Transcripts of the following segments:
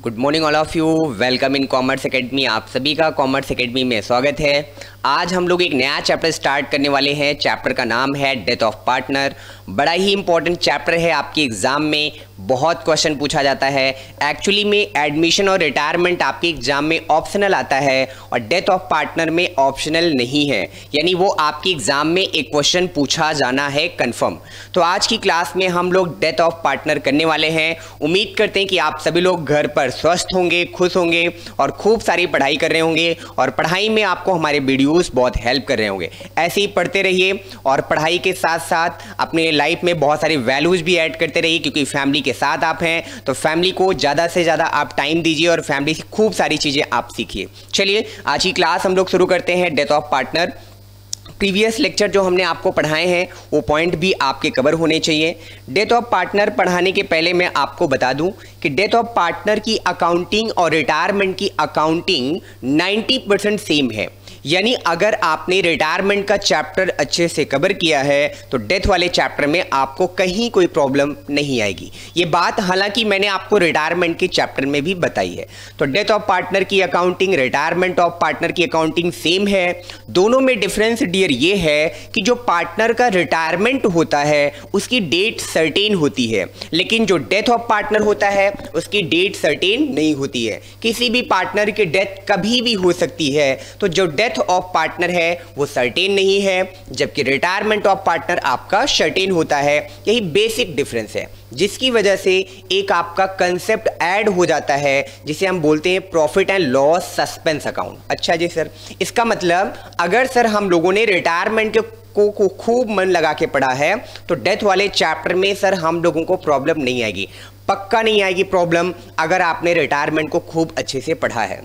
Good morning all of you, welcome in commerce academy. आप सभी का कॉमर्स एकेडमी में स्वागत है। आज हम लोग एक नया चैप्टर स्टार्ट करने वाले हैं। चैप्टर का नाम है डेथ ऑफ पार्टनर। बड़ा ही इंपॉर्टेंट चैप्टर है, आपके एग्जाम में बहुत क्वेश्चन पूछा जाता है। एक्चुअली में एडमिशन और रिटायरमेंट आपके एग्जाम में ऑप्शनल आता है और डेथ ऑफ पार्टनर में ऑप्शनल नहीं है, यानी वो आपके एग्जाम में एक क्वेश्चन पूछा जाना है कंफर्म। तो आज की क्लास में हम लोग डेथ ऑफ पार्टनर करने वाले हैं। उम्मीद करते हैं कि आप सभी लोग घर पर स्वस्थ होंगे, खुश होंगे और खूब सारी पढ़ाई कर रहे होंगे और पढ़ाई में आपको हमारे वीडियोस बहुत हेल्प कर रहे होंगे। ऐसे ही पढ़ते रहिए और पढ़ाई के साथ साथ अपने लाइफ में बहुत सारी वैल्यूज भी ऐड करते रहिए, क्योंकि फैमिली के साथ आप हैं तो फैमिली को ज़्यादा से ज़्यादा आप टाइम दीजिए और फैमिली से खूब सारी चीज़ें आप सीखिए। चलिए आज की क्लास हम लोग शुरू करते हैं। Death of partner, previous lecture जो हमने आपको पढ़ाए हैं वो पॉइंट भी आपके कवर होने चाहिए। डेथ ऑफ पार्टनर पढ़ाने के पहले मैं आपको बता दूं कि डेथ ऑफ पार्टनर की अकाउंटिंग और रिटायरमेंट की अकाउंटिंग 90% सेम है। यानी अगर आपने रिटायरमेंट का चैप्टर अच्छे से कवर किया है तो डेथ वाले चैप्टर में आपको कहीं कोई प्रॉब्लम नहीं आएगी। ये बात हालांकि मैंने आपको रिटायरमेंट के चैप्टर में भी बताई है। तो डेथ ऑफ पार्टनर की अकाउंटिंग, रिटायरमेंट ऑफ पार्टनर की अकाउंटिंग सेम है। दोनों में डिफरेंस डियर ये है कि जो पार्टनर का रिटायरमेंट होता है उसकी डेट सर्टेन होती है, लेकिन जो डेथ ऑफ पार्टनर होता है उसकी डेट सर्टेन नहीं होती है। किसी भी पार्टनर की डेथ कभी भी हो सकती है। तो जो डेथ ऑफ पार्टनर है वो सर्टेन नहीं है, जबकि रिटायरमेंट ऑफ पार्टनर आपका सर्टेन होता है। यही बेसिक डिफरेंस है, जिसकी वजह से एक आपका कंसेप्ट ऐड हो जाता है जिसे हम बोलते हैं profit and loss suspense account. अच्छा जी सर, इसका मतलब अगर सर हम लोगों ने रिटायरमेंट को खूब मन लगा के पढ़ा है तो डेथ वाले चैप्टर में सर हम लोगों को प्रॉब्लम नहीं आएगी, पक्का नहीं आएगी प्रॉब्लम, अगर आपने रिटायरमेंट को खूब अच्छे से पढ़ा है।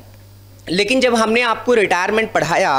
लेकिन जब हमने आपको रिटायरमेंट पढ़ाया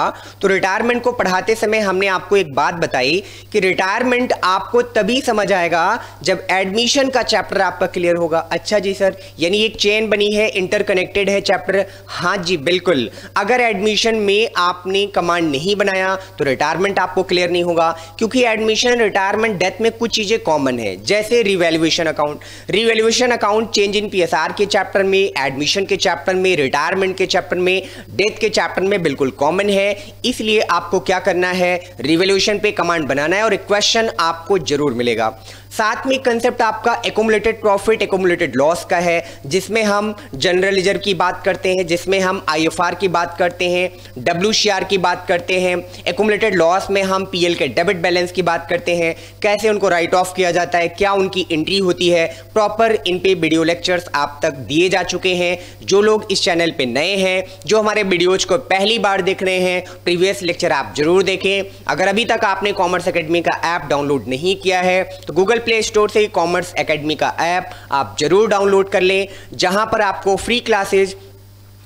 तो रिटायरमेंट को पढ़ाते समय हमने आपको एक बात बताई कि रिटायरमेंट आपको तभी समझ आएगा जब एडमिशन का चैप्टर आपका क्लियर होगा। अच्छा जी सर, यानी एक चेन बनी है, इंटरकनेक्टेड है चैप्टर। हाँ जी बिल्कुल, अगर एडमिशन में आपने कमांड नहीं बनाया तो रिटायरमेंट आपको क्लियर नहीं होगा, क्योंकि एडमिशन, रिटायरमेंट, डेथ में कुछ चीजें कॉमन है, जैसे revaluation account. Revaluation account change in PSR के चैप्टर में, एडमिशन के चैप्टर में, रिटायरमेंट के चैप्टर में, डेथ के चैप्टर में बिल्कुल कॉमन है। इसलिए आपको क्या करना है, रिवैल्यूएशन पे कमांड बनाना है और एक क्वेश्चन आपको जरूर मिलेगा। साथ में कंसेप्ट आपका एक्युमुलेटेड प्रॉफिट, एक्युमुलेटेड लॉस का है, जिसमें हम जनरल रिजर्व की बात करते हैं, जिसमें हम आईएफआर की बात करते हैं, डब्ल्यूसीआर की बात करते हैं। एक्युमुलेटेड लॉस में हम पीएल के डेबिट बैलेंस की बात करते हैं, कैसे उनको राइट ऑफ किया जाता है, क्या उनकी एंट्री होती है। प्रॉपर इन पे वीडियो लेक्चर्स आप तक दिए जा चुके हैं। जो लोग इस चैनल पे नए हैं, जो हमारे वीडियोज को पहली बार देख रहे हैं, प्रीवियस लेक्चर आप जरूर देखें। अगर अभी तक आपने कॉमर्स एकेडमी का ऐप डाउनलोड नहीं किया है तो गूगल प्ले स्टोर से कॉमर्स एकेडमी का ऐप आप जरूर डाउनलोड कर लें, जहां पर आपको free classes,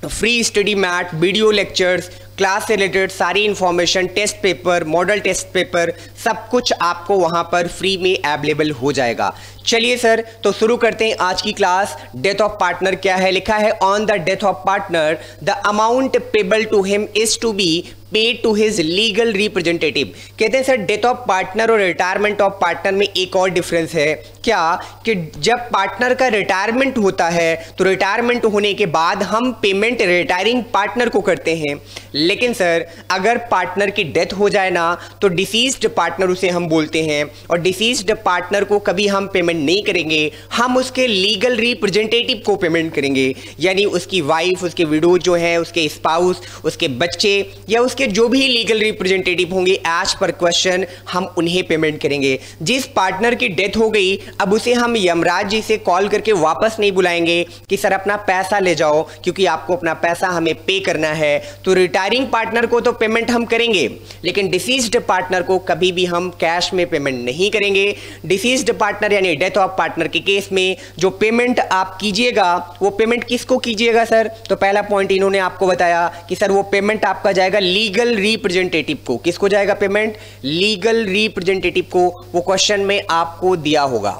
free study mat, video lectures, class से रिलेटेड सारी information, test paper, model test paper, सब कुछ आपको वहां पर फ्री में अवेलेबल हो जाएगा। चलिए सर, तो शुरू करते हैं आज की क्लास। डेथ ऑफ पार्टनर क्या है, लिखा है on the death of partner the amount payable to him is to be paid to his legal representative. कहते हैं सर डेथ ऑफ पार्टनर और रिटायरमेंट ऑफ पार्टनर में एक और डिफरेंस है, क्या कि जब पार्टनर का रिटायरमेंट होता है तो रिटायरमेंट होने के बाद हम पेमेंट रिटायरिंग पार्टनर को करते हैं, लेकिन सर अगर पार्टनर की डेथ हो जाए ना तो डिसीज्ड पार्टनर उसे हम बोलते हैं, और डिसीज्ड पार्टनर को कभी हम पेमेंट नहीं करेंगे, हम उसके लीगल रिप्रेजेंटेटिव को पेमेंट करेंगे। यानी उसकी वाइफ, उसके विडो जो है, उसके स्पाउस, उसके बच्चे या उसके जो भी लीगल रिप्रेजेंटेटिव होंगे एज पर क्वेश्चन हम उन्हें पेमेंट करेंगे। जिस पार्टनर की डेथ हो गई अब उसे हम यमराज जी से कॉल करके वापस नहीं बुलाएंगे कि सर अपना पैसा ले जाओ, क्योंकि आपको अपना पैसा हमें पे करना है। तो रिटायरिंग पार्टनर को तो पेमेंट हम करेंगे, लेकिन डिसीज्ड पार्टनर को कभी भी हम कैश में पेमेंट नहीं करेंगे। डिसीज्ड पार्टनर यानी डेथ ऑफ पार्टनर के केस में जो पेमेंट आप कीजिएगा वो पेमेंट किसको कीजिएगा सर, तो पहला पॉइंट इन्होंने आपको बताया कि सर वो पेमेंट आपका जाएगा लीगल रिप्रेजेंटेटिव को। किसको जाएगा पेमेंट, लीगल रिप्रेजेंटेटिव को। वो क्वेश्चन में आपको दिया होगा।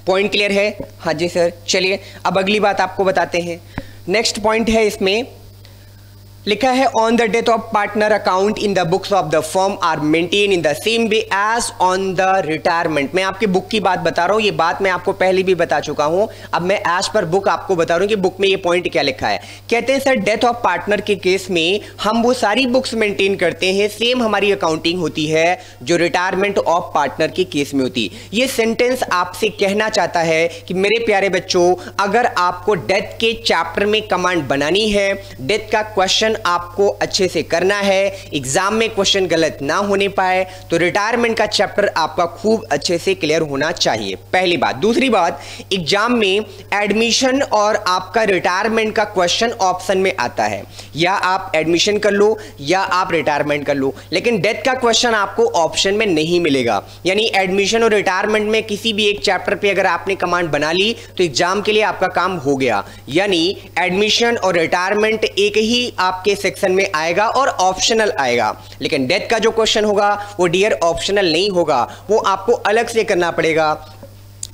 पॉइंट क्लियर है? हाँ जी सर। चलिए अब अगली बात आपको बताते हैं। नेक्स्ट पॉइंट है इसमें लिखा है on the death of partner account in the books of the firm are maintain in the same way as on the retirement. मैं आपकी बुक की बात बता रहा हूं, ये बात मैं आपको पहले भी बता चुका हूं, अब मैं एज पर बुक आपको बता रहा हूं कि बुक में ये पॉइंट क्या लिखा है। कहते हैं सर डेथ ऑफ पार्टनर के केस में हम वो सारी बुक्स मेंटेन करते हैं, सेम हमारी अकाउंटिंग होती है जो रिटायरमेंट ऑफ पार्टनर के केस में होती। ये सेंटेंस आपसे कहना चाहता है कि मेरे प्यारे बच्चों, अगर आपको डेथ के चैप्टर में कमांड बनानी है, डेथ का क्वेश्चन आपको अच्छे से करना है, एग्जाम में क्वेश्चन गलत ना होने पाए, तो रिटायरमेंट का चैप्टर आपका खूब अच्छे से क्लियर होना चाहिए, पहली बात। दूसरी बात, एग्जाम में एडमिशन और आपका रिटायरमेंट का क्वेश्चन ऑप्शन में आता है, या आप एडमिशन कर लो या आप रिटायरमेंट कर लो, लेकिन डेथ का क्वेश्चन आपको ऑप्शन में नहीं मिलेगा। यानी एडमिशन और रिटायरमेंट में किसी भी एक चैप्टर पे अगर आपने कमांड बना ली तो एग्जाम के लिए आपका काम हो गया। यानी एडमिशन और रिटायरमेंट एक ही आपके सेक्शन में आएगा और ऑप्शनल आएगा, लेकिन डेथ का जो क्वेश्चन होगा वो डियर ऑप्शनल नहीं होगा, वो आपको अलग से करना पड़ेगा।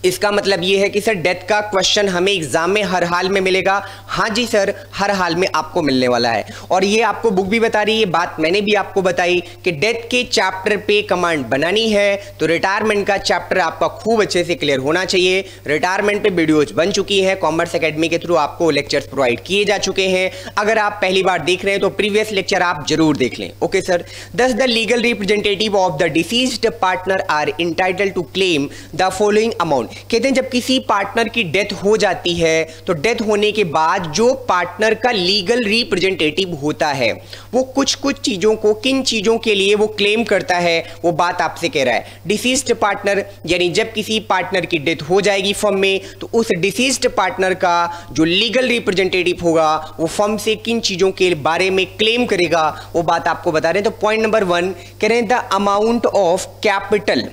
इसका मतलब ये है कि सर डेथ का क्वेश्चन हमें एग्जाम में हर हाल में मिलेगा। हाँ जी सर, हर हाल में आपको मिलने वाला है, और ये आपको बुक भी बता रही है, बात मैंने भी आपको बताई कि डेथ के चैप्टर पे कमांड बनानी है तो रिटायरमेंट का चैप्टर आपका खूब अच्छे से क्लियर होना चाहिए। रिटायरमेंट पे वीडियोज बन चुकी है, कॉमर्स एकेडमी के थ्रू आपको लेक्चर्स प्रोवाइड किए जा चुके हैं। अगर आप पहली बार देख रहे हैं तो प्रीवियस लेक्चर आप जरूर देख लें। Okay sir, thus the legal representative of the deceased partner are entitled to claim the following amount. कहते हैं जब किसी पार्टनर की डेथ हो जाती है तो डेथ होने के बाद जो पार्टनर का लीगल रिप्रेजेंटेटिव होता है वो कुछ चीजों को, किन चीजों के लिए वो क्लेम करता है, वो बात आपसे कह रहा है। डिसीज्ड पार्टनर यानी जब किसी पार्टनर की डेथ हो जाएगी फर्म में तो उस डिसीज्ड पार्टनर का जो लीगल रिप्रेजेंटेटिव होगा वो फर्म से किन चीजों के बारे में क्लेम करेगा, वो बात आपको बता रहे हैं। तो पॉइंट नंबर 1 कह रहे हैं द अमाउंट ऑफ कैपिटल।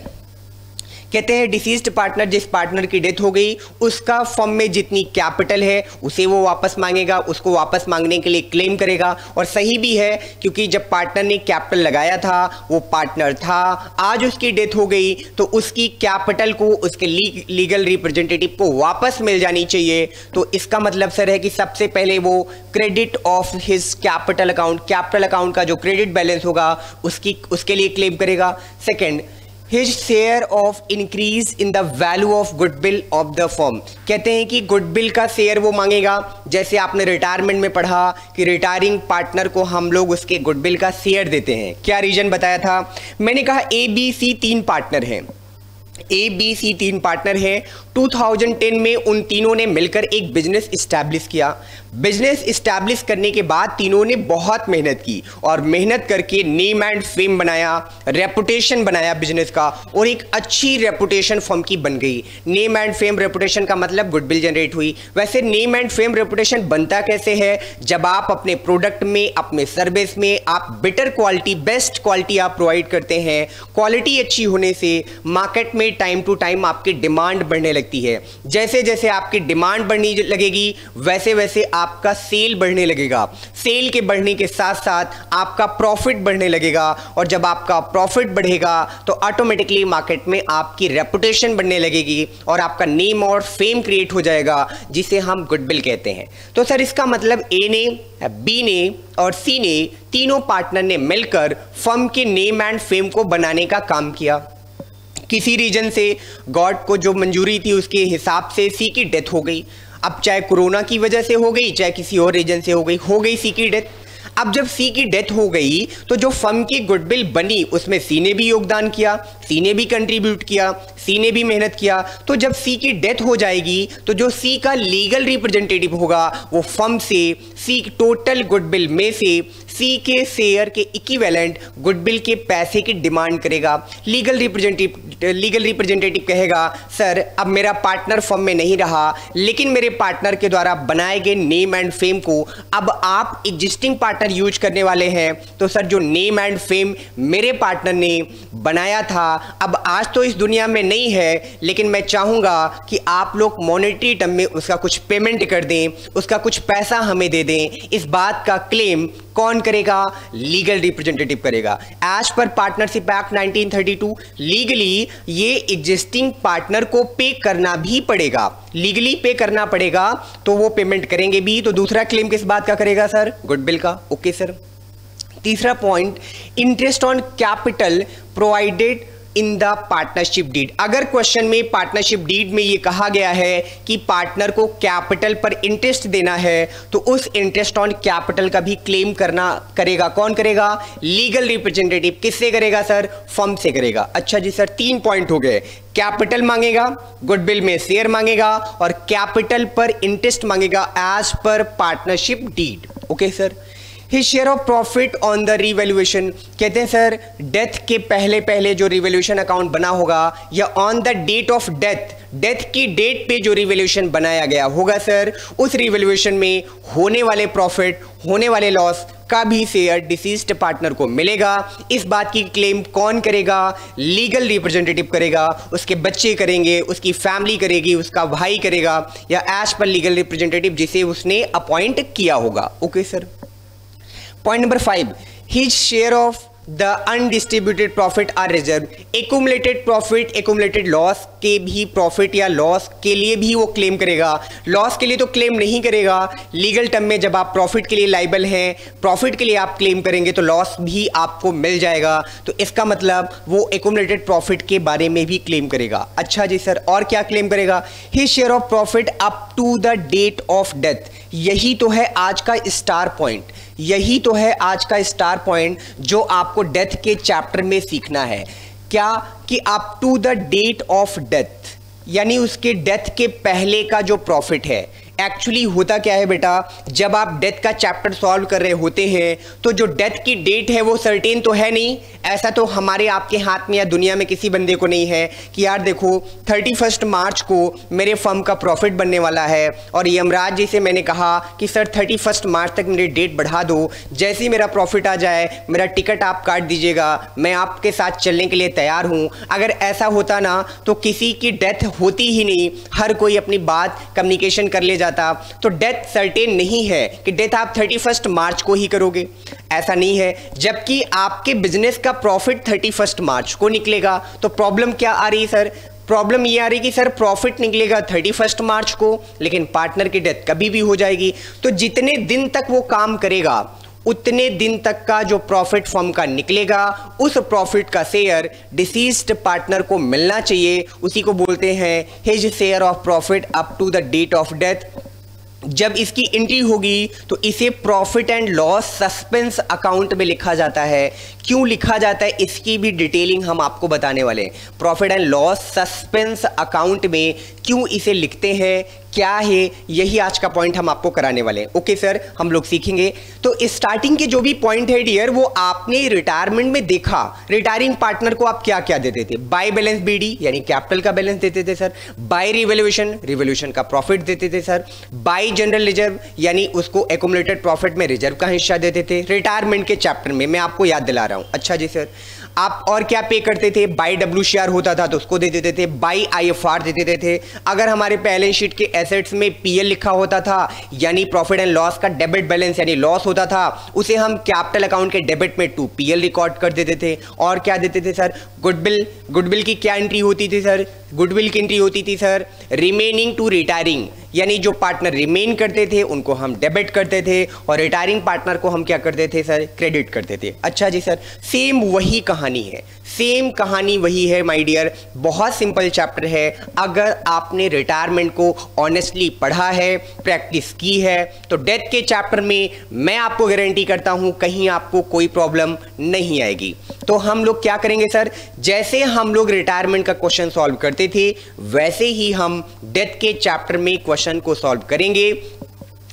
कहते हैं डिसीज्ड पार्टनर, जिस पार्टनर की डेथ हो गई उसका फर्म में जितनी कैपिटल है उसे वो वापस मांगेगा, उसको वापस मांगने के लिए क्लेम करेगा। और सही भी है क्योंकि जब पार्टनर ने कैपिटल लगाया था वो पार्टनर था, आज उसकी डेथ हो गई तो उसकी कैपिटल को उसके लीगल रिप्रेजेंटेटिव को वापस मिल जानी चाहिए। तो इसका मतलब सर है कि सबसे पहले वो credit of his capital account, capital account का जो क्रेडिट बैलेंस होगा उसके लिए क्लेम करेगा। Second, His share of increase in the value of goodwill of the firm। कहते हैं कि गुडविल का शेयर वो मांगेगा, जैसे आपने रिटायरमेंट में पढ़ा कि रिटायरिंग पार्टनर को हम लोग उसके गुडविल का शेयर देते हैं। क्या रीजन बताया था मैंने? कहा ABC 3 पार्टनर हैं, ABC 3 पार्टनर हैं। 2010 में उन तीनों ने मिलकर एक बिजनेस इस्टेब्लिश किया। बिजनेस इस्टेब्लिश करने के बाद तीनों ने बहुत मेहनत की और मेहनत करके नेम एंड फेम बनाया, रेपुटेशन बनाया बिजनेस का, और एक अच्छी रेपुटेशन फर्म की बन गई। नेम एंड फेम, रेपुटेशन का मतलब गुडविल जनरेट हुई। वैसे नेम एंड फेम रेपुटेशन बनता कैसे है? जब आप अपने प्रोडक्ट में, अपने सर्विस में आप बेटर क्वालिटी, बेस्ट क्वालिटी आप प्रोवाइड करते हैं। क्वालिटी अच्छी होने से मार्केट में टाइम टू टाइम आपकी डिमांड बढ़ने लगती है। जैसे जैसे आपकी डिमांड बढ़ने लगेगी वैसे वैसे आपका सेल बढ़ने लगेगा। सेल के बढ़ने के साथ साथ आपका प्रॉफिट बढ़ने लगेगा, और जब आपका प्रॉफिट बढ़ेगा तो ऑटोमेटिकली मार्केट में आपकी रेपुटेशन बढ़ने लगेगी और आपका नेम और फेम क्रिएट हो जाएगा, जिसे हम गुडविल कहते हैं। तो सर इसका मतलब ए ने, बी ने और सी ने, तीनों पार्टनर ने मिलकर फर्म के नेम एंड फेम को बनाने का काम किया। किसी रीजन से गॉड को जो मंजूरी थी उसके हिसाब से सी की डेथ हो गई। अब चाहे कोरोना की वजह से हो गई, चाहे किसी और रीजन से हो गई सी की डेथ। अब जब सी की डेथ हो गई तो जो फर्म की गुडविल बनी उसमें सी ने भी योगदान किया, सी ने भी कंट्रीब्यूट किया, सी ने भी मेहनत किया। तो जब सी की डेथ हो जाएगी तो जो सी का लीगल रिप्रेजेंटेटिव होगा वो फर्म से सी टोटल गुडविल में से सी के शेयर के इक्विवेलेंट गुडविल के पैसे की डिमांड करेगा। लीगल रिप्रेजेंटेटिव कहेगा सर अब मेरा पार्टनर फर्म में नहीं रहा, लेकिन मेरे पार्टनर के द्वारा बनाए गए नेम एंड फेम को अब आप एग्जिस्टिंग पार्टनर यूज करने वाले हैं। तो सर जो नेम एंड फेम मेरे पार्टनर ने बनाया था अब आज तो इस दुनिया में नहीं है, लेकिन मैं चाहूंगा कि आप लोग मॉनेटरी टर्म में उसका कुछ पेमेंट कर दें, उसका कुछ पैसा हमें दे दें। इस बात का क्लेम कौन करेगा? लीगल रिप्रेजेंटेटिव करेगा। As per partnership act 1932 legally ये एग्जिस्टिंग पार्टनर को पे करना भी पड़ेगा, लीगली पे करना पड़ेगा, तो वो पेमेंट करेंगे भी। तो दूसरा क्लेम किस बात का करेगा सर? गुडविल का। Okay sir. तीसरा point, interest on capital provided in the partnership deed. अगर क्वेश्चन में पार्टनरशिप डीड में ये कहा गया है कि पार्टनर को कैपिटल पर इंटरेस्ट देना है, तो उस इंटरेस्ट ऑन कैपिटल का भी क्लेम करेगा कौन करेगा? Legal representative. किससे करेगा सर? फर्म से करेगा। अच्छा जी सर, 3 पॉइंट हो गए। कैपिटल मांगेगा, गुडविल में शेयर मांगेगा और कैपिटल पर इंटरेस्ट मांगेगा as per partnership deed. Okay sir. His share of profit on the revaluation, कहते हैं सर डेथ के पहले पहले जो रिवैल्यूएशन अकाउंट बना होगा या on the date of death, death की डेट पे जो रिवैल्यूएशन बनाया गया होगा सर, उस रिवैल्यूएशन में होने वाले प्रॉफिट, होने वाले लॉस का भी शेयर डिसीज्ड पार्टनर को मिलेगा। इस बात की क्लेम कौन करेगा? लीगल रिप्रेजेंटेटिव करेगा। उसके बच्चे करेंगे, उसकी फैमिली करेगी, उसका भाई करेगा, या एज पर लीगल रिप्रेजेंटेटिव जिसे उसने अपॉइंट किया होगा। Okay sir. Point number 5, his share of the undistributed profit are reserve. Accumulated profit, accumulated loss के भी प्रॉफिट या लॉस के लिए भी वो क्लेम करेगा। लॉस के लिए तो क्लेम नहीं करेगा, लीगल टर्म में जब आप प्रॉफिट के लिए लाइबल हैं, प्रॉफिट के लिए आप क्लेम करेंगे तो लॉस भी आपको मिल जाएगा। तो इसका मतलब वो एक्यूमुलेटेड प्रॉफिट के बारे में भी क्लेम करेगा। अच्छा जी सर, और क्या क्लेम करेगा? His share of profit up to the date of death. यही तो है आज का स्टार पॉइंट, यही तो है आज का स्टार पॉइंट जो आपको डेथ के चैप्टर में सीखना है। क्या? कि up to the date of death, यानी उसके डेथ के पहले का जो प्रॉफिट है। एक्चुअली होता क्या है बेटा, जब आप डेथ का चैप्टर सॉल्व कर रहे होते हैं तो जो डेथ की डेट है वो सर्टेन तो है नहीं। ऐसा तो हमारे आपके हाथ में या दुनिया में किसी बंदे को नहीं है कि यार देखो 31 मार्च को मेरे फर्म का प्रॉफिट बनने वाला है और यमराज जी से मैंने कहा कि सर 31 मार्च तक मेरी डेट बढ़ा दो, जैसे ही मेरा प्रॉफिट आ जाए मेरा टिकट आप काट दीजिएगा, मैं आपके साथ चलने के लिए तैयार हूँ। अगर ऐसा होता ना तो किसी की डेथ होती ही नहीं, हर कोई अपनी बात कम्युनिकेशन कर ले जाता। तो डेथ सर्टेन नहीं है कि डेथ आप 31 मार्च को ही करोगे, ऐसा नहीं है। जबकि आपके बिजनेस का प्रॉफिट 31 मार्च को निकलेगा। तो प्रॉब्लम क्या आ रही है सर? प्रॉब्लम ये आ रही कि सर प्रॉफिट निकलेगा 31 मार्च को, लेकिन पार्टनर की डेथ कभी भी हो जाएगी। तो जितने दिन तक वो काम करेगा उतने दिन तक का जो प्रॉफिट फर्म का निकलेगा, उस प्रॉफिट का शेयर डिसीज्ड पार्टनर को मिलना चाहिए। उसी को बोलते हैं his share of profit up to the date of death. जब इसकी एंट्री होगी तो इसे profit and loss suspense account में लिखा जाता है। क्यों लिखा जाता है इसकी भी डिटेलिंग हम आपको बताने वाले हैं। Profit and loss suspense account में क्यों इसे लिखते हैं, क्या है, यही आज का पॉइंट हम आपको कराने वाले हैं। ओके सर, हम लोग सीखेंगे। तो स्टार्टिंग के जो भी पॉइंट है डियर, वो आपने रिटायरमेंट में देखा। रिटायरिंग पार्टनर को आप क्या क्या देते थे? बाय बैलेंस बीडी यानी कैपिटल का बैलेंस देते थे सर। बाय रिवैल्यूएशन, रिवैल्यूएशन का प्रॉफिट देते थे सर। बाय जनरल रिजर्व यानी उसको एक्यूमुलेटेड प्रॉफिट में रिजर्व का हिस्सा देते थे। रिटायरमेंट के चैप्टर में मैं आपको याद दिला रहा हूं। अच्छा जी सर, आप और क्या पे करते थे? बाय WCR होता था तो उसको दे देते थे, बाय IFR दे देते थे। अगर हमारे बैलेंस शीट के एसेट्स में PL लिखा होता था यानी प्रॉफिट एंड लॉस का डेबिट बैलेंस यानी लॉस होता था, उसे हम कैपिटल अकाउंट के डेबिट में 2PL रिकॉर्ड कर देते थे। और क्या देते थे सर? गुडविल। गुडविल की क्या एंट्री होती थी सर? गुडविल की एंट्री होती थी सर रिमेनिंग टू रिटायरिंग, यानी जो पार्टनर रिमेन करते थे उनको हम डेबिट करते थे और रिटायरिंग पार्टनर को हम क्या करते थे सर? क्रेडिट करते थे। अच्छा जी सर, सेम वही कहानी है, सेम कहानी वही है माय डियर। बहुत सिंपल चैप्टर है। अगर आपने रिटायरमेंट को ऑनेस्टली पढ़ा है, प्रैक्टिस की है, तो डेथ के चैप्टर में मैं आपको गारंटी करता हूं कहीं आपको कोई प्रॉब्लम नहीं आएगी। तो हम लोग क्या करेंगे सर? जैसे हम लोग रिटायरमेंट का क्वेश्चन सॉल्व करते थे वैसे ही हम डेथ के चैप्टर में क्वेश्चन को सॉल्व करेंगे।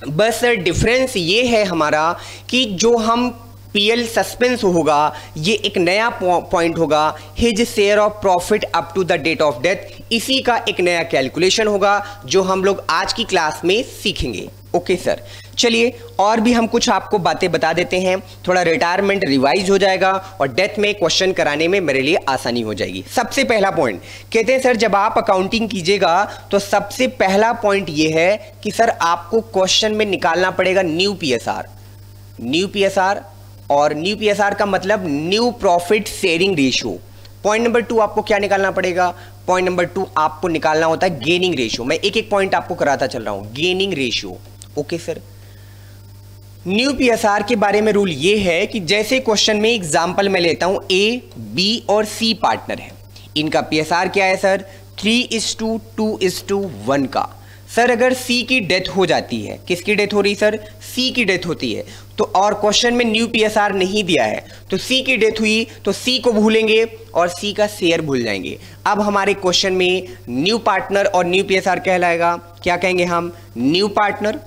बस सर डिफरेंस ये है हमारा कि जो हम PL सस्पेंस होगा ये एक नया पॉइंट होगा, his share of profit up to the date of death, इसी का एक नया कैलकुलेशन होगा जो हम लोग आज की क्लास में सीखेंगे। ओके सर, चलिए और भी हम कुछ आपको बातें बता देते हैं, थोड़ा रिटायरमेंट रिवाइज हो जाएगा और डेथ में क्वेश्चन कराने में मेरे लिए आसानी हो जाएगी। सबसे पहला पॉइंट कहते हैं सर जब आप अकाउंटिंग कीजिएगा तो सबसे पहला पॉइंट ये है कि सर आपको क्वेश्चन में निकालना पड़ेगा न्यू PSR। न्यू पीएसआर, और न्यू पीएसआर का मतलब new profit sharing ratio. Point number 2 आपको क्या निकालना पड़ेगा? पॉइंट नंबर 2 आपको निकालना होता है गेनिंग रेशियो। मैं एक एक पॉइंट आपको कराता चल रहा हूं। Gaining ratio, okay sir. New PSR के बारे में रूल ये है कि जैसे क्वेश्चन में एग्जांपल मैं लेता हूं, ए, बी और सी पार्टनर है, इनका पीएसआर क्या है सर? 3:2:1 का। सर अगर सी की डेथ हो जाती है, किसकी डेथ हो रही सर? सी की डेथ होती है, तो और क्वेश्चन में न्यू पीएसआर नहीं दिया है, तो सी की डेथ हुई तो सी को भूलेंगे और सी का शेयर भूल जाएंगे। अब हमारे क्वेश्चन में न्यू पार्टनर और न्यू पीएसआर कहलाएगा, क्या कहेंगे हम? New partner.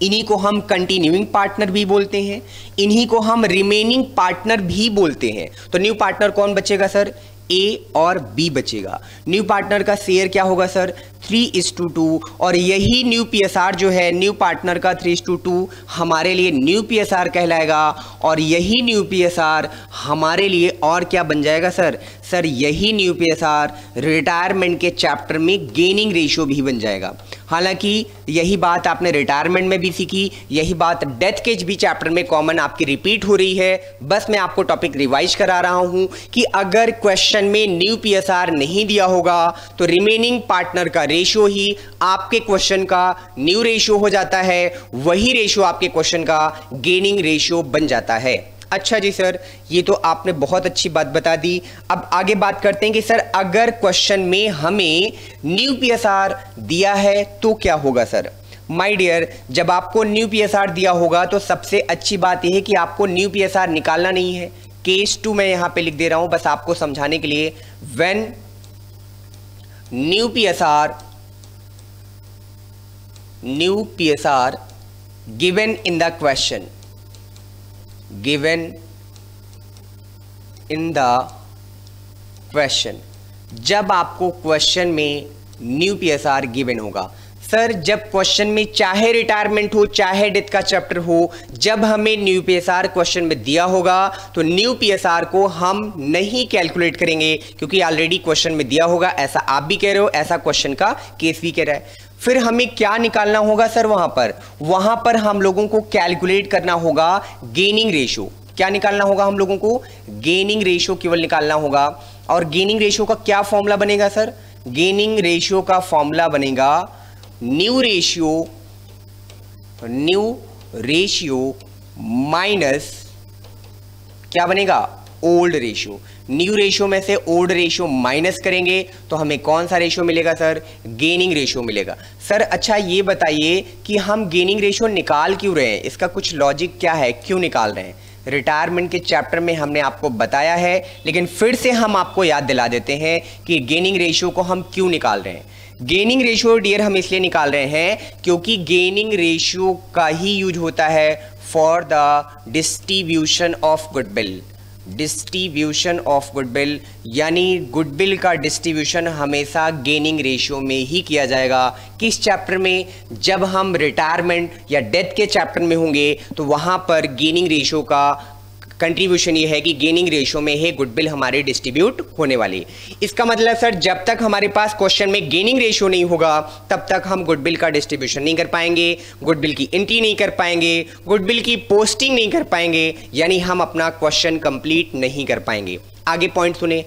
इन्हीं को हम कंटिन्यूइंग पार्टनर भी बोलते हैं, इन्हीं को हम रिमेनिंग पार्टनर भी बोलते हैं। तो न्यू पार्टनर कौन बचेगा सर? ए और बी बचेगा। न्यू पार्टनर का शेयर क्या होगा सर? 3:2, और यही न्यू पीएसआर जो है, न्यू पार्टनर का 3:2 हमारे लिए न्यू पीएसआर कहलाएगा, और यही न्यू पीएसआर हमारे लिए और क्या बन जाएगा सर? सर यही न्यू पीएसआर रिटायरमेंट के चैप्टर में गेनिंग रेशियो भी बन जाएगा। हालांकि यही बात आपने रिटायरमेंट में भी सीखी, यही बात डेथ के भी चैप्टर में कॉमन आपकी रिपीट हो रही है। बस मैं आपको टॉपिक रिवाइज करा रहा हूं कि अगर क्वेश्चन में न्यू पीएसआर नहीं दिया होगा तो रिमेनिंग पार्टनर का रेशियो ही आपके क्वेश्चन का न्यू रेशियो हो जाता है, वही रेशियो आपके क्वेश्चन का गेनिंग रेशियो बन जाता है। अच्छा जी सर, ये तो आपने बहुत अच्छी बात बता दी। अब आगे बात करते हैं कि सर अगर क्वेश्चन में हमें न्यू पीएसआर दिया है तो क्या होगा सर? माय डियर, जब आपको न्यू पीएसआर दिया होगा तो सबसे अच्छी बात यह है कि आपको न्यू पीएसआर निकालना नहीं है। केस 2 मैं यहां पे लिख दे रहा हूं बस आपको समझाने के लिए। When new PSR given in the question, जब आपको क्वेश्चन में न्यू पीएसआर गिवन होगा। सर जब क्वेश्चन में चाहे रिटायरमेंट हो चाहे डेथ का चैप्टर हो, जब हमें न्यू पीएसआर क्वेश्चन में दिया होगा तो न्यू पीएसआर को हम नहीं कैलकुलेट करेंगे, क्योंकि ऑलरेडी क्वेश्चन में दिया होगा। ऐसा आप भी कह रहे हो, ऐसा क्वेश्चन का केस भी कह रहा है। फिर हमें क्या निकालना होगा सर? वहां पर हम लोगों को कैलकुलेट करना होगा गेनिंग रेशियो। क्या निकालना होगा हम लोगों को? गेनिंग रेशियो केवल निकालना होगा। और गेनिंग रेशियो का क्या फॉर्मूला बनेगा सर? गेनिंग रेशियो का फॉर्मूला बनेगा न्यू रेशियो माइनस क्या बनेगा? Old ratio. न्यू रेशियो में से ओल्ड रेशियो माइनस करेंगे तो हमें कौन सा रेशियो मिलेगा सर? गेनिंग रेशियो मिलेगा। सर अच्छा ये बताइए कि हम गेनिंग रेशियो निकाल क्यों रहे हैं? इसका कुछ लॉजिक क्या है, क्यों निकाल रहे हैं? रिटायरमेंट के चैप्टर में हमने आपको बताया है, लेकिन फिर से हम आपको याद दिला देते हैं कि गेनिंग रेशियो को हम क्यों निकाल रहे हैं। गेनिंग रेशियो डियर हम इसलिए निकाल रहे हैं क्योंकि गेनिंग रेशियो का ही यूज होता है for the distribution of goodwill. Distribution of goodwill यानी गुडविल का डिस्ट्रीब्यूशन हमेशा गेनिंग रेशियो में ही किया जाएगा। किस चैप्टर में? जब हम रिटायरमेंट या डेथ के चैप्टर में होंगे तो वहां पर गेनिंग रेशियो का कंट्रीब्यूशन ये है कि गेनिंग रेशियो में ही गुडविल हमारे डिस्ट्रीब्यूट होने वाली। इसका मतलब सर जब तक हमारे पास क्वेश्चन में गेनिंग रेशियो नहीं होगा तब तक हम गुडविल का डिस्ट्रीब्यूशन नहीं कर पाएंगे, गुडविल की एंट्री नहीं कर पाएंगे, गुडविल की पोस्टिंग नहीं कर पाएंगे, यानी हम अपना क्वेश्चन कंप्लीट नहीं कर पाएंगे। आगे पॉइंट सुने।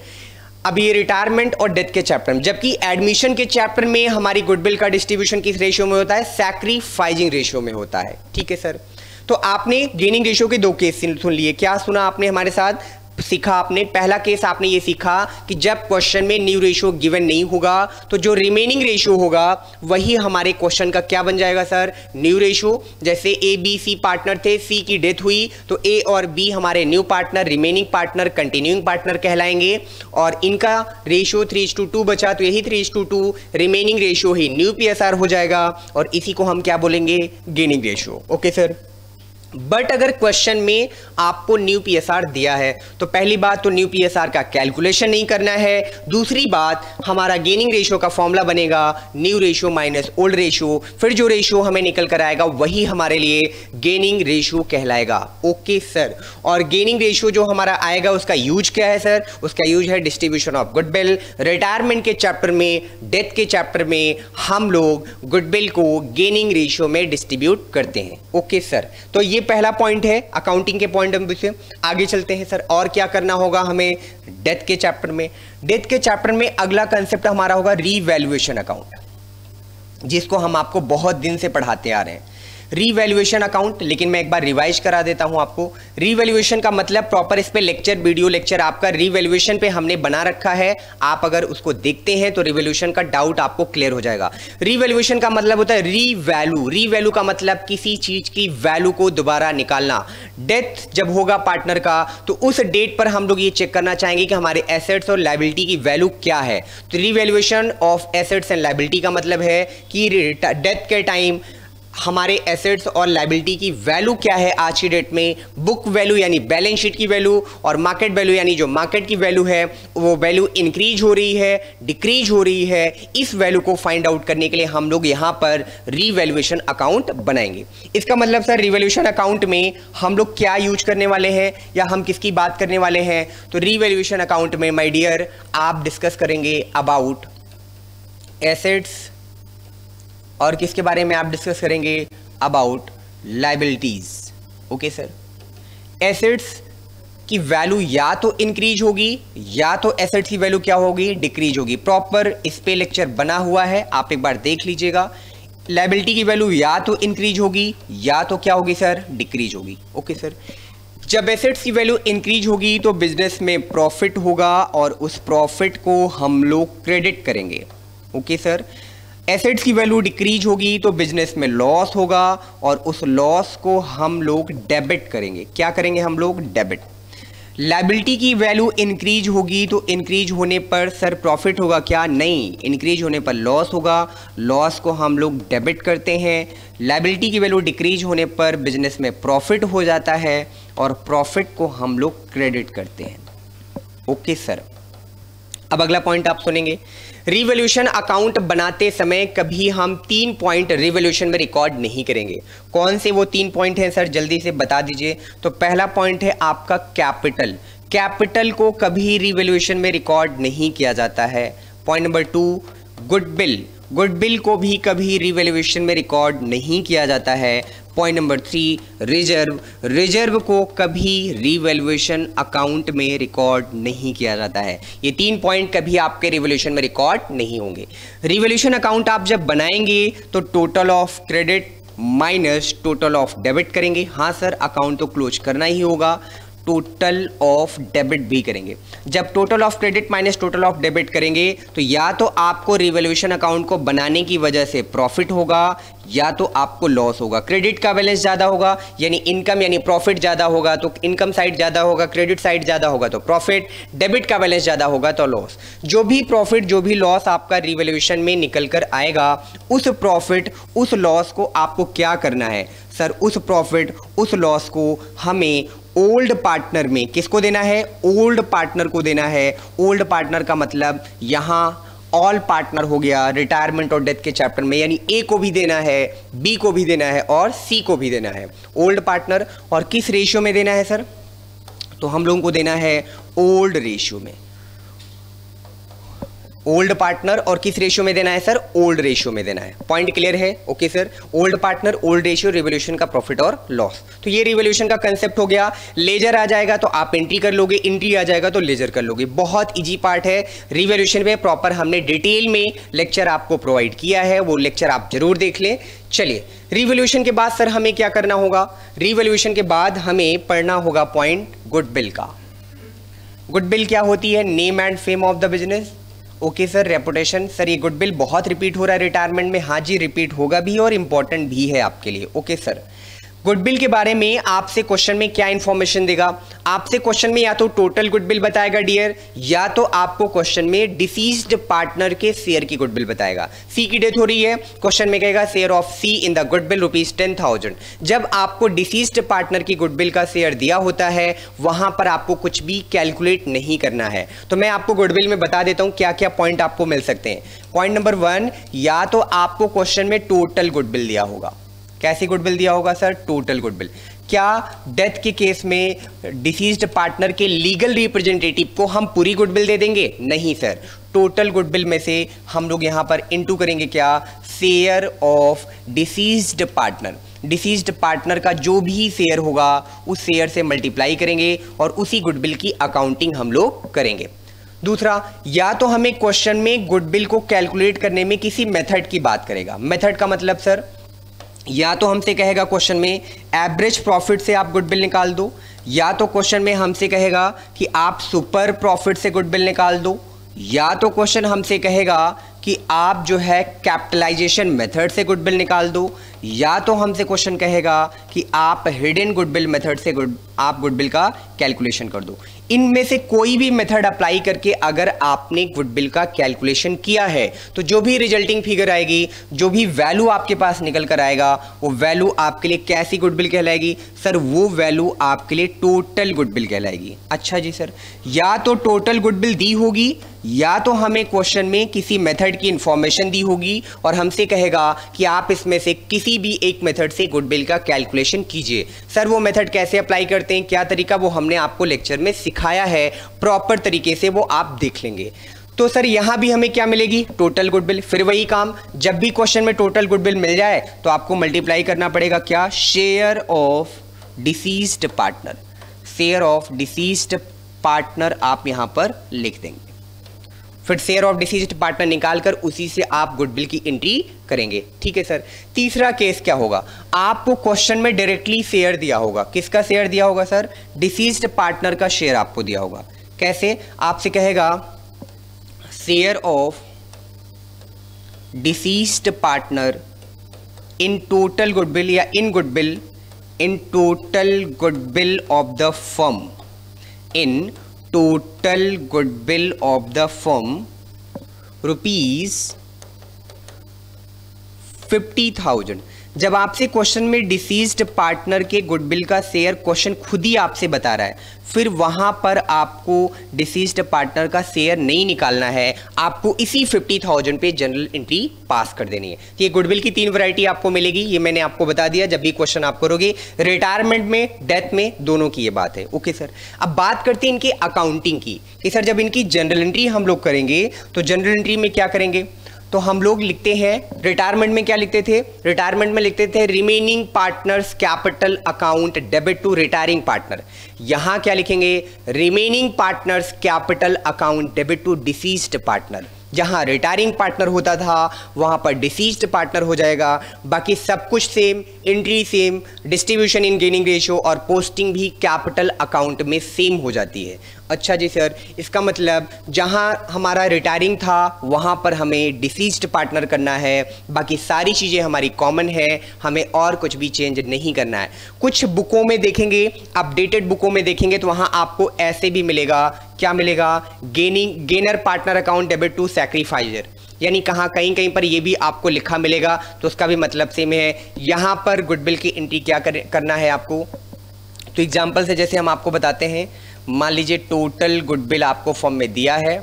अब ये रिटायरमेंट और डेथ के चैप्टर में, जबकि एडमिशन के चैप्टर में हमारी गुडविल का डिस्ट्रीब्यूशन किस रेशियो में होता है? सैक्रिफाइसिंग रेशियो में होता है। ठीक है सर, तो आपने गेनिंग रेशियो के 2 केस सुन लिए। क्या सुना आपने हमारे साथ? सीखा आपने। पहला केस आपने ये सीखा कि जब क्वेश्चन में न्यू रेशियो गिवन नहीं होगा तो जो रिमेनिंग रेशियो होगा वही हमारे क्वेश्चन का क्या बन जाएगा सर? New ratio. जैसे ए बी सी पार्टनर थे, सी की डेथ हुई तो ए और बी हमारे new partner, remaining partner, continuing partner कहलाएंगे, और इनका रेशियो 3:2 बचा तो यही 3:2 रिमेनिंग रेशियो ही न्यू पीएसआर हो जाएगा, और इसी को हम क्या बोलेंगे? Gaining ratio. Okay sir. But अगर क्वेश्चन में आपको न्यू पीएसआर दिया है तो पहली बात तो न्यू पीएसआर का कैलकुलेशन नहीं करना है, दूसरी बात हमारा गेनिंग रेशियो का फॉर्मूला बनेगा new ratio minus old ratio, फिर जो रेशियो हमें निकल कर आएगा वही हमारे लिए गेनिंग रेशियो कहलाएगा। Okay sir. और गेनिंग रेशियो जो हमारा आएगा उसका यूज क्या है सर? उसका यूज है डिस्ट्रीब्यूशन ऑफ गुडविल। रिटायरमेंट के चैप्टर में, डेथ के चैप्टर में हम लोग गुडविल को गेनिंग रेशियो में डिस्ट्रीब्यूट करते हैं। ओके सर, तो ये पहला पॉइंट है अकाउंटिंग के पॉइंट ऑफ व्यू से। आगे चलते हैं सर, और क्या करना होगा हमें डेथ के चैप्टर में। डेथ के चैप्टर में अगला कंसेप्ट हमारा होगा रीवैल्यूएशन अकाउंट, जिसको हम आपको बहुत दिन से पढ़ाते आ रहे हैं, रीवैल्यूएशन अकाउंट। लेकिन मैं एक बार रिवाइज करा देता हूं आपको। रीवैल्यूएशन का मतलब प्रॉपर इस पे लेक्चर, वीडियो लेक्चर आपका रीवैल्यूएशन पे हमने बना रखा है। आप अगर उसको देखते हैं तो रीवैल्यूएशन का डाउट आपको क्लियर हो जाएगा। रीवैल्यूएशन का मतलब होता है रीवैल्यू। रीवैल्यू का मतलब किसी चीज की वैल्यू को दोबारा निकालना। डेथ जब होगा पार्टनर का तो उस डेट पर हम लोग ये चेक करना चाहेंगे कि हमारे एसेट्स और लायबिलिटी की वैल्यू क्या है। तो revaluation of assets and liability का मतलब है कि डेथ के टाइम हमारे एसेट्स और लायबिलिटी की वैल्यू क्या है आज की डेट में। बुक वैल्यू यानी बैलेंस शीट की वैल्यू, और मार्केट वैल्यू यानी जो मार्केट की वैल्यू है वो वैल्यू इंक्रीज हो रही है, डिक्रीज हो रही है। इस वैल्यू को फाइंड आउट करने के लिए हम लोग यहां पर रीवैल्यूएशन अकाउंट बनाएंगे। इसका मतलब सर रीवैल्यूएशन अकाउंट में हम लोग क्या यूज करने वाले हैं या हम किसकी बात करने वाले हैं। तो रीवैल्यूएशन अकाउंट में माय डियर आप डिस्कस करेंगे अबाउट एसेट्स, और किसके बारे में आप डिस्कस करेंगे about liabilities. Okay sir, assets की वैल्यू या तो इंक्रीज होगी या तो एसेट्स की वैल्यू क्या होगी, डिक्रीज होगी। प्रॉपर इस पे लेक्चर बना हुआ है, आप एक बार देख लीजिएगा। लायबिलिटी की वैल्यू या तो इंक्रीज होगी या तो क्या होगी सर, डिक्रीज होगी। ओके सर, जब एसेट्स की वैल्यू इंक्रीज होगी तो बिजनेस में प्रॉफिट होगा और उस प्रॉफिट को हम लोग क्रेडिट करेंगे। ओके सर, एसेट्स की वैल्यू डिक्रीज होगी तो बिजनेस में लॉस होगा और उस लॉस को हम लोग डेबिट करेंगे। क्या करेंगे हम लोग, डेबिट। लायबिलिटी की वैल्यू इंक्रीज होगी तो इंक्रीज होने पर सर प्रॉफिट होगा क्या, नहीं, इंक्रीज होने पर लॉस होगा, लॉस को हम लोग डेबिट करते हैं। लायबिलिटी की वैल्यू डिक्रीज होने पर बिजनेस में प्रॉफिट हो जाता है और प्रॉफिट को हम लोग क्रेडिट करते हैं। ओके सर, अब अगला पॉइंट आप सुनेंगे। रिवैल्यूएशन अकाउंट बनाते समय कभी हम 3 पॉइंट रिवैल्यूएशन में रिकॉर्ड नहीं करेंगे। कौन से वो 3 पॉइंट हैं सर, जल्दी से बता दीजिए। तो पहला पॉइंट है आपका कैपिटल। कैपिटल को कभी रिवैल्यूएशन में रिकॉर्ड नहीं किया जाता है। Point number 2 goodwill. गुडविल को भी कभी रिवैल्यूएशन में रिकॉर्ड नहीं किया जाता है। Point number 3 reserve. रिजर्व को कभी रिवैल्यूएशन अकाउंट में रिकॉर्ड नहीं किया जाता है। ये 3 पॉइंट कभी आपके रिवैल्यूएशन में रिकॉर्ड नहीं होंगे। रिवैल्यूएशन अकाउंट आप जब बनाएंगे तो total of credit minus total of debit करेंगे। हाँ सर, अकाउंट तो क्लोज करना ही होगा, टोटल ऑफ डेबिट भी करेंगे। जब total of credit minus total of debit करेंगे तो या तो आपको रिवैल्यूएशन अकाउंट को बनाने की वजह से प्रॉफिट होगा या तो आपको लॉस होगा। क्रेडिट का बैलेंस ज़्यादा होगा यानी इनकम यानी प्रॉफिट ज़्यादा होगा तो इनकम साइड ज़्यादा होगा, क्रेडिट साइड ज़्यादा होगा तो प्रॉफिट, डेबिट का बैलेंस ज़्यादा होगा तो लॉस। जो भी प्रॉफिट जो भी लॉस आपका रिवैल्यूएशन में निकल कर आएगा उस प्रॉफिट उस लॉस को आपको क्या करना है सर, उस प्रॉफिट उस लॉस को हमें ओल्ड पार्टनर में किसको देना है, ओल्ड पार्टनर को देना है। ओल्ड पार्टनर का मतलब यहाँ ऑल पार्टनर हो गया रिटायरमेंट और डेथ के चैप्टर में, यानी ए को भी देना है, बी को भी देना है और सी को भी देना है ओल्ड पार्टनर। और किस रेशियो में देना है सर, तो हम लोगों को देना है ओल्ड रेशियो में, ओल्ड पार्टनर। और किस रेशियो में देना है सर, ओल्ड रेशियो में देना है। पॉइंट क्लियर है। Okay sir, old partner old ratio, revaluation का प्रॉफिट और लॉस। तो ये रिवैल्यूएशन का कंसेप्ट हो गया। लेजर आ जाएगा तो आप एंट्री कर लोगे, एंट्री आ जाएगा तो लेजर कर लोगे। बहुत इजी पार्ट है। रिवैल्यूएशन में प्रॉपर हमने डिटेल में लेक्चर आपको प्रोवाइड किया है, वो लेक्चर आप जरूर देख लें। चलिए, रिवैल्यूएशन के बाद सर हमें क्या करना होगा, रिवैल्यूएशन के बाद हमें पढ़ना होगा पॉइंट गुडविल का। गुडविल क्या होती है, name and fame of the business. Okay sir, reputation. Sir ये गुडविल बहुत रिपीट हो रहा है रिटायरमेंट में। हाँ जी, रिपीट होगा भी और इंपॉर्टेंट भी है आपके लिए। ओके सर, गुडविल के बारे में आपसे क्वेश्चन में क्या इंफॉर्मेशन देगा, आपसे क्वेश्चन में या तो टोटल गुडविल बताएगा डियर, या तो आपको क्वेश्चन में डिसीज्ड पार्टनर के शेयर की गुडविल बताएगा। सी की डेथ हो रही है, क्वेश्चन में कहेगा share of C in the goodwill ₹10,000। जब आपको डिसीज्ड पार्टनर की गुडविल का शेयर दिया होता है वहां पर आपको कुछ भी कैलकुलेट नहीं करना है। तो मैं आपको गुडविल में बता देता हूं क्या क्या पॉइंट आपको मिल सकते हैं। पॉइंट नंबर 1, या तो आपको क्वेश्चन में टोटल गुडविल दिया होगा। कैसी गुडविल दिया होगा सर, टोटल गुडविल। क्या डेथ के केस में डिसीज्ड पार्टनर के लीगल रिप्रेजेंटेटिव को हम पूरी गुडविल दे देंगे, नहीं सर। टोटल गुडविल में से हम लोग यहां पर इनटू करेंगे क्या, share of deceased partner. Deceased partner का जो भी शेयर होगा उस शेयर से मल्टीप्लाई करेंगे और उसी गुडविल की अकाउंटिंग हम लोग करेंगे। दूसरा, या तो हमें क्वेश्चन में गुडविल को कैलकुलेट करने में किसी मेथड की बात करेगा। मेथड का मतलब सर, या तो हमसे कहेगा क्वेश्चन में एवरेज प्रॉफिट से आप गुडविल निकाल दो, या तो क्वेश्चन में हमसे कहेगा कि आप सुपर प्रॉफिट से गुडविल निकाल दो, या तो क्वेश्चन हमसे कहेगा कि आप जो है कैपिटलाइजेशन मेथड से गुडविल निकाल दो, या तो हमसे क्वेश्चन कहेगा कि आप हिडन गुडविल मेथड से आप गुडविल का कैलकुलेशन कर दो। इनमें से कोई भी मेथड अप्लाई करके अगर आपने गुडविल का कैलकुलेशन किया है तो जो भी रिजल्टिंग फिगर आएगी, जो भी वैल्यू आपके पास निकल कर आएगा, वो वैल्यू आपके लिए कैसी गुडविल कहलाएगी सर? वो वैल्यू आपके लिए टोटल गुडविल कहलाएगी। अच्छा जी सर, या तो टोटल गुडविल दी होगी या तो हमें क्वेश्चन में किसी मेथड की इंफॉर्मेशन दी होगी और हमसे कहेगा कि आप इसमें से किसी भी एक मेथड से गुडविल का कैलकुलेशन कीजिए। सर वो मेथड कैसे अप्लाई करते हैं, क्या तरीका, वो हमने आपको लेक्चर में सिखाया है प्रॉपर तरीके से, वो आप देख लेंगे। तो सर यहां भी हमें क्या मिलेगी? Total goodwill. फिर वही काम, जब भी क्वेश्चन में टोटल गुडविल मिल जाए तो आपको मल्टीप्लाई करना पड़ेगा क्या? Share of deceased partner. Share of deceased partner आप यहां पर लिख देंगे। फिर शेयर ऑफ डिसीज्ड पार्टनर निकालकर उसी से आप गुडविल की एंट्री करेंगे। ठीक है सर। तीसरा केस क्या होगा? आपको क्वेश्चन में डायरेक्टली शेयर दिया होगा। किसका शेयर दिया होगा सर? डिसीज्ड पार्टनर का शेयर आपको दिया होगा। कैसे? आपसे कहेगा share of deceased partner in total goodwill या in total goodwill of the firm, in total goodwill of the firm ₹50,000। जब आपसे क्वेश्चन में डिसीज्ड पार्टनर के गुडविल का शेयर क्वेश्चन खुद ही आपसे बता रहा है, फिर वहां पर आपको डिसीज्ड पार्टनर का शेयर नहीं निकालना है, आपको इसी 50,000 पे जनरल एंट्री पास कर देनी है। ये गुडविल की 3 वैरायटी आपको मिलेगी, ये मैंने आपको बता दिया जब भी क्वेश्चन आप करोगे। रिटायरमेंट में, डेथ में, दोनों की ये बात है। Okay sir. अब बात करते हैं इनकी अकाउंटिंग की कि सर जब इनकी जनरल एंट्री हम लोग करेंगे तो जनरल एंट्री में क्या करेंगे? तो हम लोग लिखते हैं, रिटायरमेंट में क्या लिखते थे? रिटायरमेंट में लिखते थे remaining partners capital account debit to retiring partner. यहां क्या लिखेंगे? Remaining partners capital account debit to deceased partner. जहां रिटायरिंग पार्टनर होता था वहां पर डिसीज्ड पार्टनर हो जाएगा। बाकी सब कुछ same, entry same, distribution in gaining ratio और पोस्टिंग भी कैपिटल अकाउंट में सेम हो जाती है। अच्छा जी सर, इसका मतलब जहां हमारा रिटायरिंग था वहां पर हमें डिसीज्ड पार्टनर करना है, बाकी सारी चीज़ें हमारी कॉमन है, हमें और कुछ भी चेंज नहीं करना है। कुछ बुकों में देखेंगे, अपडेटेड बुकों में देखेंगे तो वहां आपको ऐसे भी मिलेगा। क्या मिलेगा? Gainer partner account debit to sacrificer, यानी कहीं कहीं पर ये भी आपको लिखा मिलेगा, तो उसका भी मतलब सेम है। यहां पर गुडविल की एंट्री क्या करना है आपको? तो एग्जांपल से जैसे हम आपको बताते हैं, मान लीजिए टोटल गुडविल आपको फॉर्म में दिया है,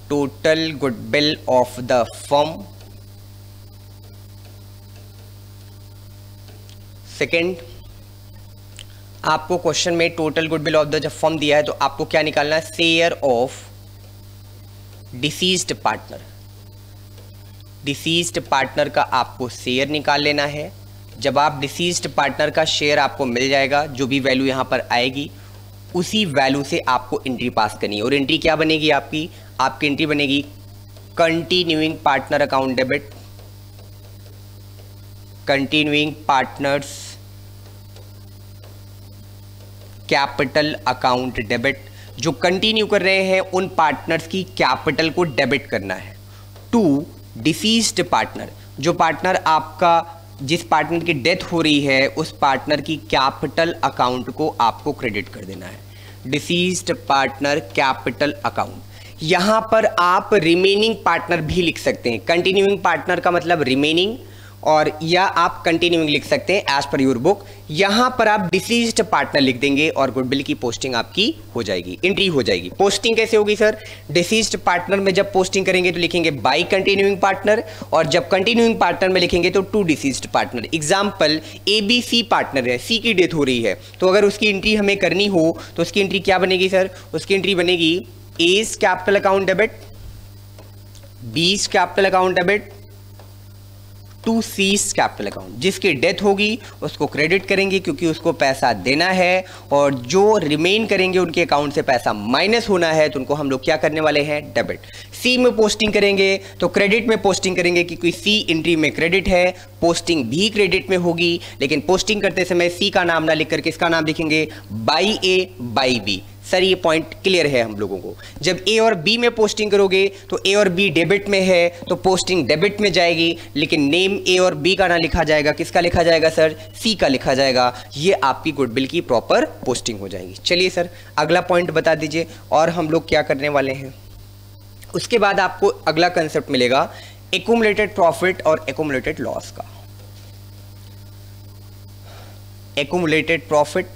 total goodwill of the firm. Second, आपको क्वेश्चन में टोटल गुडविल ऑफ द जब फर्म दिया है तो आपको क्या निकालना है? Share of deceased partner. Deceased partner का आपको शेयर निकाल लेना है। जब आप डिसीज्ड पार्टनर का शेयर आपको मिल जाएगा, जो भी वैल्यू यहाँ पर आएगी उसी वैल्यू से आपको एंट्री पास करनी है। और एंट्री क्या बनेगी आपकी? आपकी एंट्री बनेगी continuing partner account debit, continuing partners capital account debit. जो कंटिन्यू कर रहे हैं उन पार्टनर्स की कैपिटल को डेबिट करना है टू डिसीज्ड पार्टनर। जो पार्टनर आपका, जिस पार्टनर की डेथ हो रही है उस पार्टनर की कैपिटल अकाउंट को आपको क्रेडिट कर देना है। Deceased partner capital account. यहां पर आप रिमेनिंग पार्टनर भी लिख सकते हैं। कंटिन्यूइंग पार्टनर का मतलब रिमेनिंग, और या आप कंटिन्यूइंग लिख सकते हैं एज पर योर बुक। यहां पर आप डिसीज्ड पार्टनर लिख देंगे और गुडविल की पोस्टिंग आपकी हो जाएगी, एंट्री हो जाएगी। पोस्टिंग कैसे होगी सर? डिसीज्ड पार्टनर में जब पोस्टिंग करेंगे तो लिखेंगे बाय कंटिन्यूइंग पार्टनर, और जब कंटिन्यूइंग पार्टनर में लिखेंगे तो to deceased partner. Example, ABC partner है, C की डेथ हो रही है, तो अगर उसकी एंट्री हमें करनी हो तो उसकी एंट्री क्या बनेगी सर? उसकी एंट्री बनेगी A's capital account debit, B's capital account debit to C's capital account. जिसकी डेथ होगी उसको क्रेडिट करेंगे क्योंकि उसको पैसा देना है, और जो रिमेन करेंगे उनके अकाउंट से पैसा माइनस होना है तो उनको हम लोग क्या करने वाले हैं, डेबिट। सी में पोस्टिंग करेंगे तो क्रेडिट में पोस्टिंग करेंगे क्योंकि सी एंट्री में क्रेडिट है, पोस्टिंग भी क्रेडिट में होगी, लेकिन पोस्टिंग करते समय सी का नाम ना लिखकर किसका नाम लिखेंगे, by A by B. Sir ये पॉइंट क्लियर है हम लोगों को। जब ए और बी में पोस्टिंग करोगे तो ए और बी डेबिट में है तो पोस्टिंग डेबिट में जाएगी, लेकिन नेम ए और बी का ना लिखा जाएगा, किसका लिखा जाएगा सर, सी का लिखा जाएगा। ये आपकी गुडविल की प्रॉपर पोस्टिंग हो जाएगी। चलिए सर अगला पॉइंट बता दीजिए और हम लोग क्या करने वाले हैं। उसके बाद आपको अगला कंसेप्ट मिलेगा एक्यूमुलेटेड प्रॉफिट और एक्यूमुलेटेड लॉस का। एक्यूमुलेटेड प्रॉफिट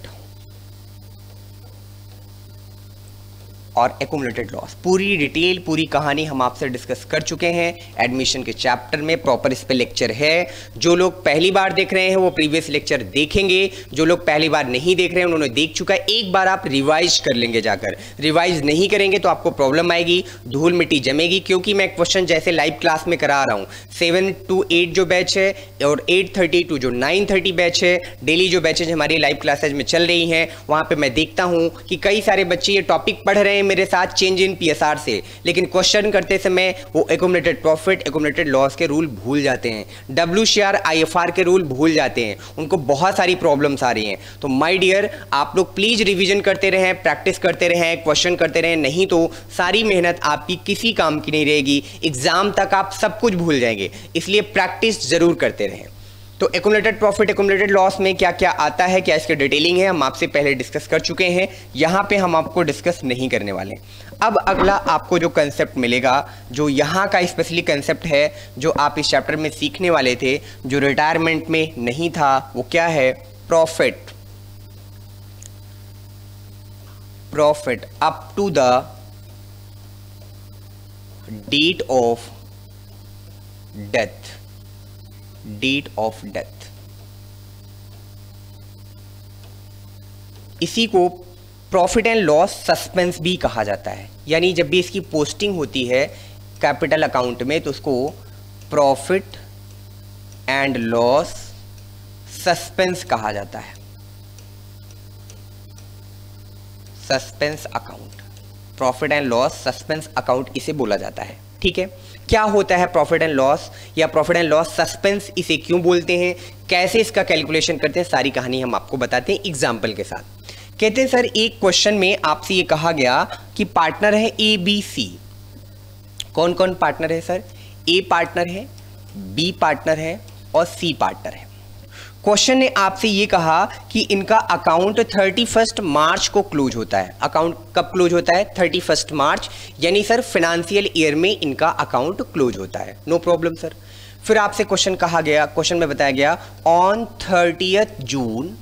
और एक्यूमुलेटेड लॉस पूरी डिटेल, पूरी कहानी हम आपसे डिस्कस कर चुके हैं एडमिशन के चैप्टर में। प्रॉपर इस पे लेक्चर है। जो लोग पहली बार देख रहे हैं वो प्रीवियस लेक्चर देखेंगे, जो लोग पहली बार नहीं देख रहे हैं उन्होंने देख चुका है। एक बार आप रिवाइज कर लेंगे, जाकर रिवाइज नहीं करेंगे तो आपको प्रॉब्लम आएगी, धूल मिट्टी जमेगी, क्योंकि मैं क्वेश्चन जैसे लाइव क्लास में करा रहा हूँ 7 to 8 जो बैच है और 8:30 to जो 9:30 बैच है, डेली जो बैचेज हमारी लाइव क्लासेज में चल रही हैं, वहाँ पर मैं देखता हूँ कि कई सारे बच्चे ये टॉपिक पढ़ रहे हैं मेरे साथ चेंज इन पीएसआर से, लेकिन क्वेश्चन करते समय वो एक्यूमुलेटेड प्रॉफिट एक्यूमुलेटेड लॉस के रूल भूल जाते हैं, डब्ल्यूसीआर आईएफआर के रूल भूल जाते हैं, उनको बहुत सारी प्रॉब्लम्स आ रही हैं। तो माय डियर आप लोग प्लीज रिवीजन करते रहें, प्रैक्टिस करते रहें, क्वेश्चन करते रहें, नहीं तो सारी मेहनत आपकी किसी काम की नहीं रहेगी, एग्जाम तक आप सब कुछ भूल जाएंगे। इसलिए प्रैक्टिस जरूर करते रहें। तो एक्यूमुलेटेड प्रॉफिट एक्यूमुलेटेड लॉस में क्या क्या आता है, क्या इसकी डिटेलिंग है, हम आपसे पहले डिस्कस कर चुके हैं, यहाँ पे हम आपको डिस्कस नहीं करने वाले। अब अगला आपको जो कंसेप्ट मिलेगा, जो यहाँ का स्पेशली कंसेप्ट है, जो आप इस चैप्टर में सीखने वाले थे, जो रिटायरमेंट में नहीं था, वो क्या है, profit up to the date of death. Date of death, इसी को प्रॉफिट एंड लॉस सस्पेंस भी कहा जाता है। यानी जब भी इसकी पोस्टिंग होती है कैपिटल अकाउंट में तो उसको प्रॉफिट एंड लॉस सस्पेंस कहा जाता है। Suspense account, profit and loss suspense account इसे बोला जाता है। ठीक है, क्या होता है प्रॉफिट एंड लॉस या प्रॉफिट एंड लॉस सस्पेंस, इसे क्यों बोलते हैं, कैसे इसका कैलकुलेशन करते हैं, सारी कहानी हम आपको बताते हैं एग्जाम्पल के साथ। कहते हैं सर एक क्वेश्चन में आपसे ये कहा गया कि पार्टनर है ए बी सी। कौन कौन पार्टनर है सर, ए पार्टनर है, बी पार्टनर है और सी पार्टनर है। क्वेश्चन ने आपसे ये कहा कि इनका अकाउंट 31 मार्च को क्लोज होता है। अकाउंट कब क्लोज होता है, 31 मार्च, यानी सर फाइनेंशियल ईयर में इनका अकाउंट क्लोज होता है। No problem sir. फिर आपसे क्वेश्चन कहा गया, क्वेश्चन में बताया गया on 30th June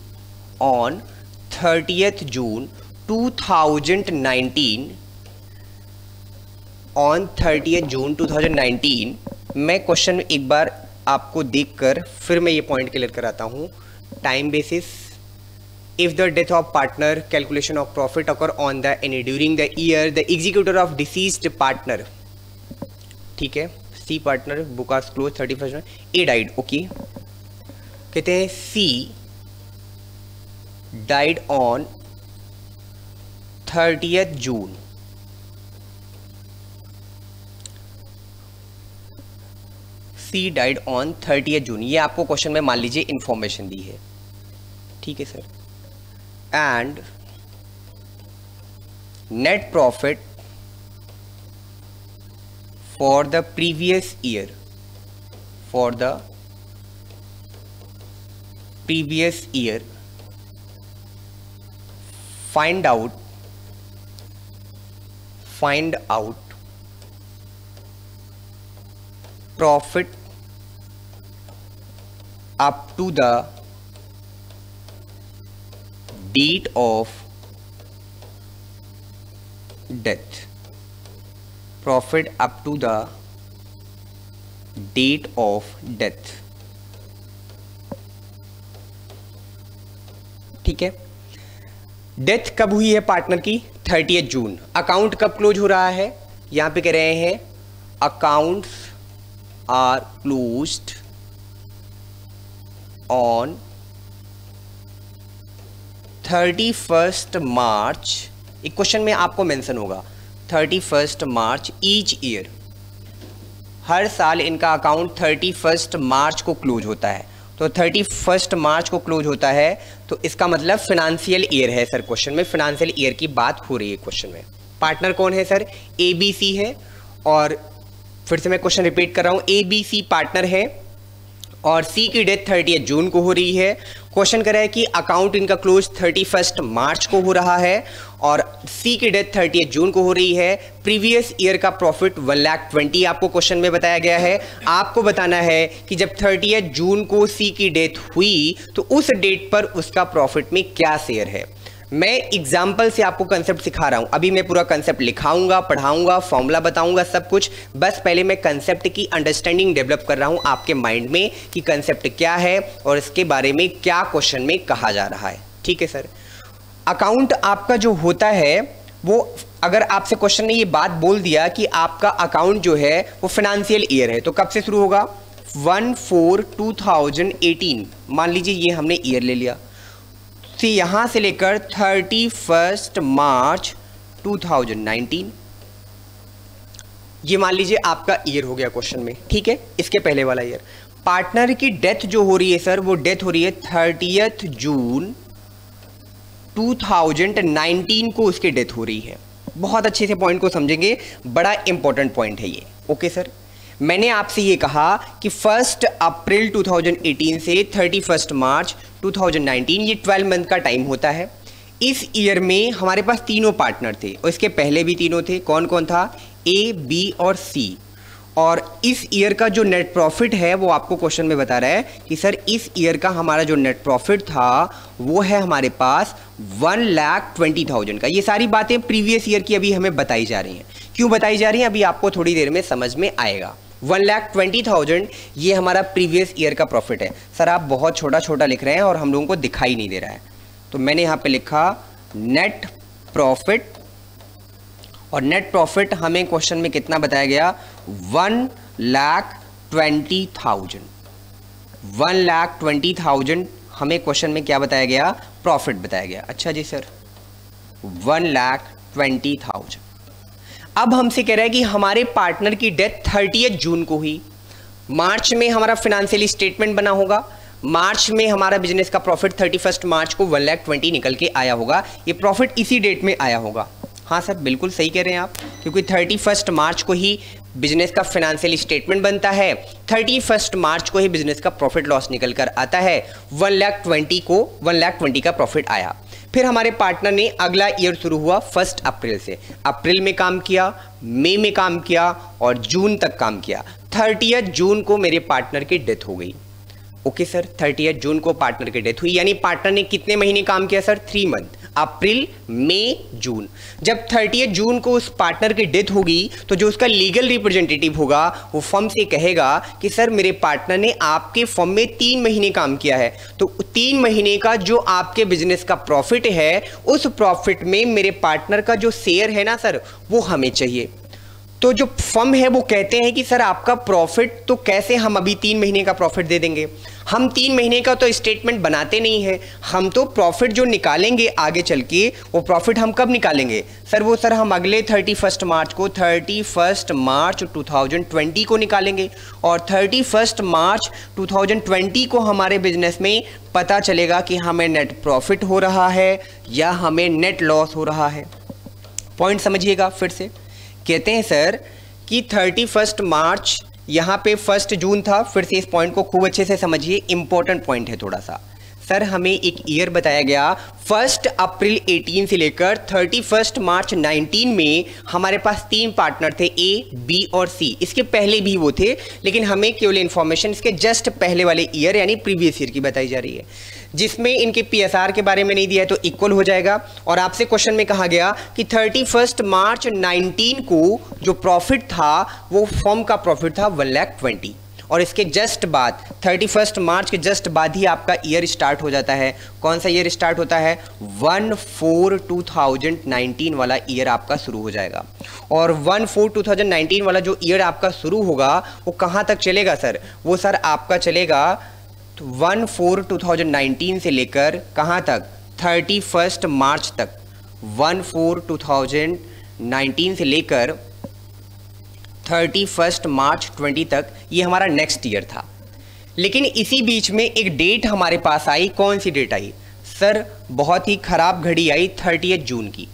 2019, on 30th जून 2019, मैं क्वेश्चन एक बार आपको देखकर फिर मैं ये पॉइंट क्लियर कराता हूं। Time basis, if the death of partner, calculation of profit occur on the any during the year, the executor of deceased partner. ठीक है, C partner book are close 31, A died. Okay, कहते हैं C died on 30th June. C died on 30th June, ये आपको question में मान लीजिए information दी है। ठीक है sir. And net profit for the previous year, find out profit up to the date of death, profit up to the date of death। ठीक है, डेथ कब हुई है पार्टनर की, 30th जून। अकाउंट कब क्लोज हो रहा है, यहां पे कह रहे हैं अकाउंट्स आर क्लोज्ड ऑन 31 मार्च, एक क्वेश्चन में आपको मेंशन होगा 31 मार्च ईच ईयर, हर साल इनका अकाउंट 31 मार्च को क्लोज होता है। तो 31 मार्च को क्लोज होता है तो इसका मतलब फिनेंशियल ईयर है सर। क्वेश्चन में फिनेंशियल ईयर की बात हो रही है क्वेश्चन में। पार्टनर कौन है सर? ABC है, और फिर से मैं क्वेश्चन रिपीट कर रहा हूँ, ABC पार्टनर है और C की डेथ 30 जून को हो रही है। क्वेश्चन कर रहा है कि अकाउंट इनका क्लोज 31 मार्च को हो रहा है और C की डेथ 30 जून को हो रही है। प्रीवियस ईयर का प्रॉफिट 1,20,000 आपको क्वेश्चन में बताया गया है। आपको बताना है कि जब 30 जून को C की डेथ हुई तो उस डेट पर उसका प्रॉफिट में क्या शेयर है। मैं एग्जाम्पल से आपको कंसेप्ट सिखा रहा हूं। अभी मैं पूरा कंसेप्ट लिखाऊंगा, पढ़ाऊंगा, फॉर्मूला बताऊंगा, सब कुछ। बस पहले मैं कंसेप्ट की अंडरस्टैंडिंग डेवलप कर रहा हूं आपके माइंड में कि कंसेप्ट क्या है और इसके बारे में क्या क्वेश्चन में कहा जा रहा है। ठीक है सर। अकाउंट आपका जो होता है वो, अगर आपसे क्वेश्चन ने ये बात बोल दिया कि आपका अकाउंट जो है वो फाइनेंशियल ईयर है, तो कब से शुरू होगा? 1/4/2018 मान लीजिए, ये हमने ईयर ले लिया, तो यहां से लेकर 31 मार्च 2019, ये मान लीजिए आपका ईयर हो गया क्वेश्चन में। ठीक है, इसके पहले वाला ईयर। पार्टनर की डेथ जो हो रही है सर, वो डेथ हो रही है 30 जून 2019 को उसकी डेथ हो रही है। बहुत अच्छे से पॉइंट को समझेंगे, बड़ा इंपॉर्टेंट पॉइंट है ये। ओके सर, मैंने आपसे ये कहा कि 1 अप्रैल 2018 से 31 मार्च 2019, ये 12 मंथ का टाइम होता है। इस ईयर में हमारे पास तीनों पार्टनर थे और इसके पहले भी तीनों थे। कौन कौन था? A, B और C। और इस ईयर का जो नेट प्रॉफिट है वो आपको क्वेश्चन में बता रहा है कि सर इस ईयर का हमारा जो नेट प्रॉफिट था वो है हमारे पास 1,20,000 का। ये सारी बातें प्रीवियस ईयर की अभी हमें बताई जा रही हैं। क्यों बताई जा रही हैं अभी आपको थोड़ी देर में समझ में आएगा। 1,20,000 ये हमारा प्रीवियस ईयर का प्रॉफिट है। सर आप बहुत छोटा छोटा लिख रहे हैं और हम लोगों को दिखाई नहीं दे रहा है, तो मैंने यहाँ पे लिखा नेट प्रॉफिट, और नेट प्रॉफिट हमें क्वेश्चन में कितना बताया गया? 1,20,000। 1,20,000 हमें क्वेश्चन में क्या बताया गया? प्रॉफिट बताया गया। अच्छा जी सर, 1,20,000। अब हमसे कह रहा है कि हमारे पार्टनर की डेथ 30 जून को हुई। मार्च में हमारा फाइनेंशियल स्टेटमेंट बना होगा, मार्च में हमारा बिजनेस का प्रॉफिट 31 मार्च को 1,20,000 निकल के आया होगा। ये प्रॉफिट इसी डेट में आया होगा। हाँ सर, बिल्कुल सही कह रहे हैं आप, क्योंकि 31 मार्च को ही बिजनेस का फाइनेंशियल स्टेटमेंट बनता है, 31 मार्च को ही बिजनेस का प्रॉफिट लॉस निकल कर आता है। 1,20,000 का प्रॉफिट आया। फिर हमारे पार्टनर ने अगला ईयर शुरू हुआ 1 अप्रैल से। अप्रैल में काम किया, मई में काम किया और जून तक काम किया। 30 जून को मेरे पार्टनर की डेथ हो गई। ओके सर, 30 जून को पार्टनर की डेथ हुई, यानी पार्टनर ने कितने महीने काम किया सर? 3 मंथ, अप्रैल, मई, जून। जब 30 जून को उस पार्टनर की डेथ होगी तो जो उसका लीगल रिप्रेजेंटेटिव होगा वो फर्म से कहेगा कि सर मेरे पार्टनर ने आपके फर्म में 3 महीने काम किया है, तो 3 महीने का जो आपके बिजनेस का प्रॉफिट है उस प्रॉफिट में मेरे पार्टनर का जो शेयर है ना सर, वो हमें चाहिए। तो जो फर्म है वो कहते हैं कि सर आपका प्रॉफिट तो कैसे हम अभी 3 महीने का प्रॉफिट दे देंगे, हम 3 महीने का तो स्टेटमेंट बनाते नहीं है, हम तो प्रॉफिट जो निकालेंगे आगे चल के वो प्रॉफिट हम कब निकालेंगे सर? वो सर हम अगले 31 मार्च को, 31 मार्च 2020 को निकालेंगे। और 31 मार्च 2020 को हमारे बिजनेस में पता चलेगा कि हमें नेट प्रॉफिट हो रहा है या हमें नेट लॉस हो रहा है। पॉइंट समझिएगा फिर से। कहते हैं सर कि 31 मार्च, यहाँ पे 1 जून था। फिर से इस पॉइंट को खूब अच्छे से समझिए, इंपॉर्टेंट पॉइंट है थोड़ा सा। सर हमें एक ईयर बताया गया 1 अप्रैल 18 से लेकर 31 मार्च 19 में हमारे पास 3 पार्टनर थे, A, B और C। इसके पहले भी वो थे, लेकिन हमें केवल इन्फॉर्मेशन इसके जस्ट पहले वाले ईयर यानी प्रीवियस ईयर की बताई जा रही है, जिसमें इनके PSR के बारे में नहीं दिया है तो इक्वल हो जाएगा। और आपसे क्वेश्चन में कहा गया कि 31 मार्च 19 को जो प्रॉफिट था वो फर्म का प्रॉफिट था 1,20,000, और इसके जस्ट बाद 31 मार्च के जस्ट बाद ही आपका ईयर स्टार्ट हो जाता है। कौन सा ईयर स्टार्ट होता है? 1/4/2019 वाला ईयर आपका शुरू हो जाएगा। और 1/4/2019 वाला जो ईयर आपका शुरू होगा वो कहाँ तक चलेगा सर? वो सर आपका चलेगा 1/4/2019 से लेकर कहाँ तक, 31 मार्च तक, 1/4/2019 से लेकर 31 मार्च 20 तक, ये हमारा नेक्स्ट ईयर था। लेकिन इसी बीच में एक डेट हमारे पास आई। कौन सी डेट आई सर? बहुत ही ख़राब घड़ी आई, 30 जून की।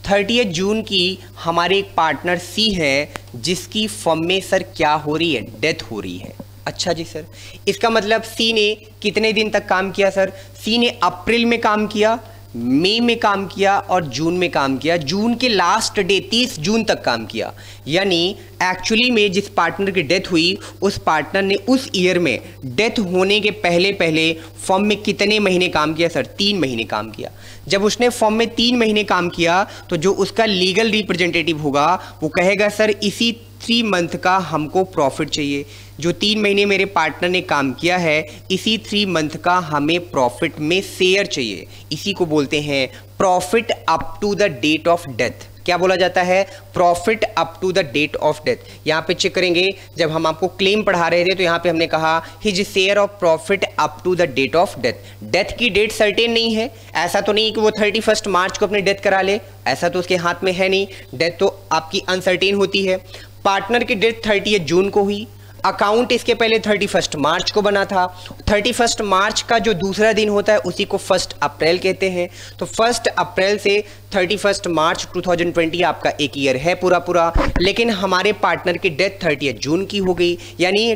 30 जून की हमारे एक पार्टनर सी है जिसकी फर्म में सर क्या हो रही है, डेथ हो रही है। अच्छा जी सर, इसका मतलब सी ने कितने दिन तक काम किया सर? सी ने अप्रैल में काम किया, मई में काम किया और जून में काम किया। जून के लास्ट डे 30 जून तक काम किया। यानी एक्चुअली में जिस पार्टनर की डेथ हुई उस पार्टनर ने उस ईयर में डेथ होने के पहले पहले फर्म में कितने महीने काम किया सर? 3 महीने काम किया। जब उसने फर्म में 3 महीने काम किया तो जो उसका लीगल रिप्रेजेंटेटिव होगा वो कहेगा सर इसी 3 मंथ का हमको प्रॉफिट चाहिए। जो 3 महीने मेरे पार्टनर ने काम किया है इसी 3 मंथ का हमें प्रॉफिट में शेयर चाहिए। इसी को बोलते हैं profit up to the date of death. क्या बोला जाता है? Profit up to the date of death. यहाँ पे चेक करेंगे, जब हम आपको क्लेम पढ़ा रहे थे तो यहाँ पे हमने कहा his share of profit up to the date of death. Death की डेट सर्टेन नहीं है। ऐसा तो नहीं कि वो 31 मार्च को अपनी डेथ करा ले, ऐसा तो उसके हाथ में है नहीं। डेथ तो आपकी अनसर्टेन होती है। पार्टनर की डेथ 30 जून को हुई। अकाउंट इसके पहले 31 मार्च को बना था। 31 मार्च का जो दूसरा दिन होता है उसी को 1 अप्रैल कहते हैं। तो 1 अप्रैल से 31 मार्च 2020 आपका एक ईयर है पूरा पूरा। लेकिन हमारे पार्टनर की डेथ 30 जून की हो गई। यानी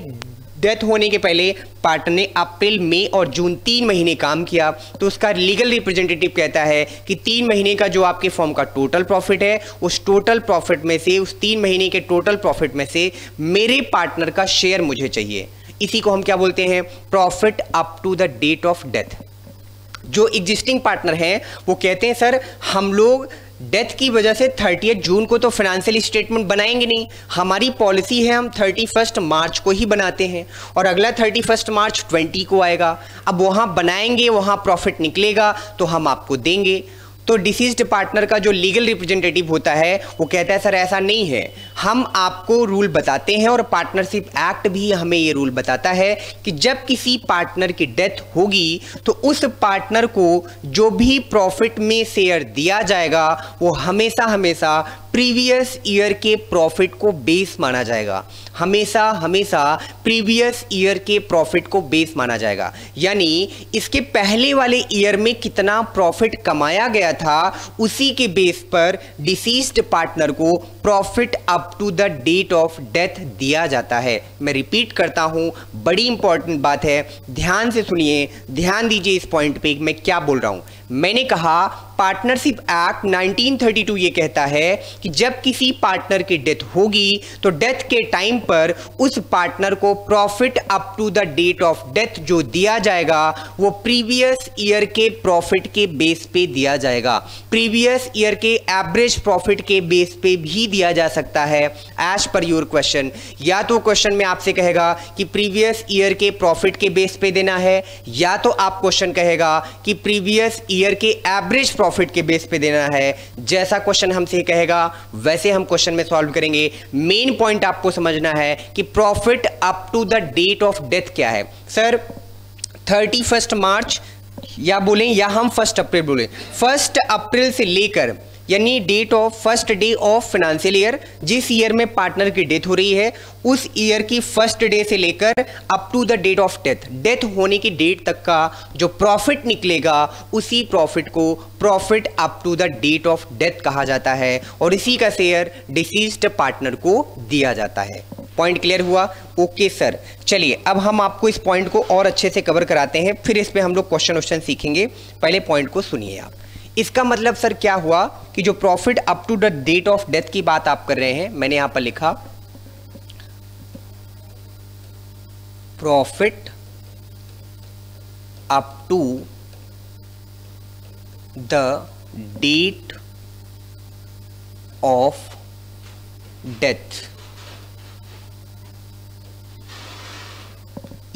डेथ होने के पहले पार्टनर ने अप्रैल, मई और जून 3 महीने काम किया। तो उसका लीगल रिप्रेजेंटेटिव कहता है कि 3 महीने का जो आपके फर्म का टोटल प्रॉफिट है उस टोटल प्रॉफिट में से, उस 3 महीने के टोटल प्रॉफिट में से मेरे पार्टनर का शेयर मुझे चाहिए। इसी को हम क्या बोलते हैं? Profit up to the date of death. जो एग्जिस्टिंग पार्टनर हैं वो कहते हैं सर हम लोग डेथ की वजह से 30 जून को तो फाइनेंशियल स्टेटमेंट बनाएंगे नहीं, हमारी पॉलिसी है हम 31 मार्च को ही बनाते हैं और अगला 31 मार्च 20 को आएगा। अब वहाँ बनाएंगे, वहाँ प्रॉफिट निकलेगा तो हम आपको देंगे। तो डिसीज्ड पार्टनर का जो लीगल रिप्रेजेंटेटिव होता है वो कहता है सर ऐसा नहीं है, हम आपको रूल बताते हैं और पार्टनरशिप एक्ट भी हमें ये रूल बताता है कि जब किसी पार्टनर की डेथ होगी तो उस पार्टनर को जो भी प्रॉफिट में शेयर दिया जाएगा वो हमेशा हमेशा प्रीवियस ईयर के प्रॉफिट को बेस माना जाएगा। हमेशा हमेशा प्रीवियस ईयर के प्रॉफिट को बेस माना जाएगा। यानी इसके पहले वाले ईयर में कितना प्रॉफिट कमाया गया था उसी के बेस पर डिसीज्ड पार्टनर को profit up to the date of death दिया जाता है। मैं रिपीट करता हूं, बड़ी इंपॉर्टेंट बात है, ध्यान से सुनिए, ध्यान दीजिए इस पॉइंट पे मैं क्या बोल रहा हूं। मैंने कहा पार्टनरशिप एक्ट 1932 ये कहता है कि जब किसी पार्टनर की डेथ होगी तो डेथ के टाइम पर उस पार्टनर को profit up to the date of death जो दिया जाएगा वो प्रीवियस ईयर के प्रॉफिट के बेस पे दिया जाएगा। प्रीवियस ईयर के एवरेज प्रॉफिट के बेस पे भी दिया जा सकता है एज पर योर क्वेश्चन। या तो क्वेश्चन में आपसे कहेगा कि प्रीवियस ईयर के प्रॉफिट के बेस पे देना है, या तो आप क्वेश्चन कहेगा कि प्रीवियस ईयर के एवरेज प्रॉफिट के बेस पे देना है। जैसा क्वेश्चन हमसे कहेगा वैसे हम क्वेश्चन में सॉल्व करेंगे। मेन पॉइंट आपको समझना है कि profit up to the date of death क्या है। सर 31 मार्च या बोलें या हम 1 अप्रैल बोलें, 1 अप्रैल से लेकर यानी date of first day of financial year, जिस ईयर में पार्टनर की डेथ हो रही है उस ईयर की फर्स्ट डे से लेकर up to the date of death, death होने की डेट तक का जो प्रॉफिट निकलेगा उसी प्रॉफिट को profit up to the date of death कहा जाता है और इसी का शेयर डिसीज्ड पार्टनर को दिया जाता है। पॉइंट क्लियर हुआ? ओके सर, चलिए अब हम आपको इस पॉइंट को और अच्छे से कवर कराते हैं, फिर इस पे हम लोग क्वेश्चन सीखेंगे। पहले पॉइंट को सुनिए आप। इसका मतलब सर क्या हुआ कि जो profit up to the date of death की बात आप कर रहे हैं, मैंने यहां पर लिखा profit up to the date of death.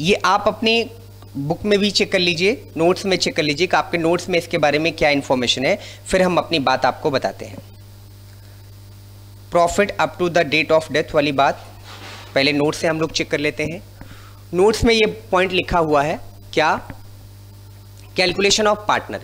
ये आप अपने बुक में भी चेक कर लीजिए, नोट्स में चेक कर लीजिए कि आपके नोट्स में इसके बारे में क्या इंफॉर्मेशन है, फिर हम अपनी बात आपको बताते हैं। Profit up to the date of death वाली बात पहले नोट से हम लोग चेक कर लेते हैं। नोट्स में ये पॉइंट लिखा हुआ है क्या? कैलकुलेशन ऑफ पार्टनर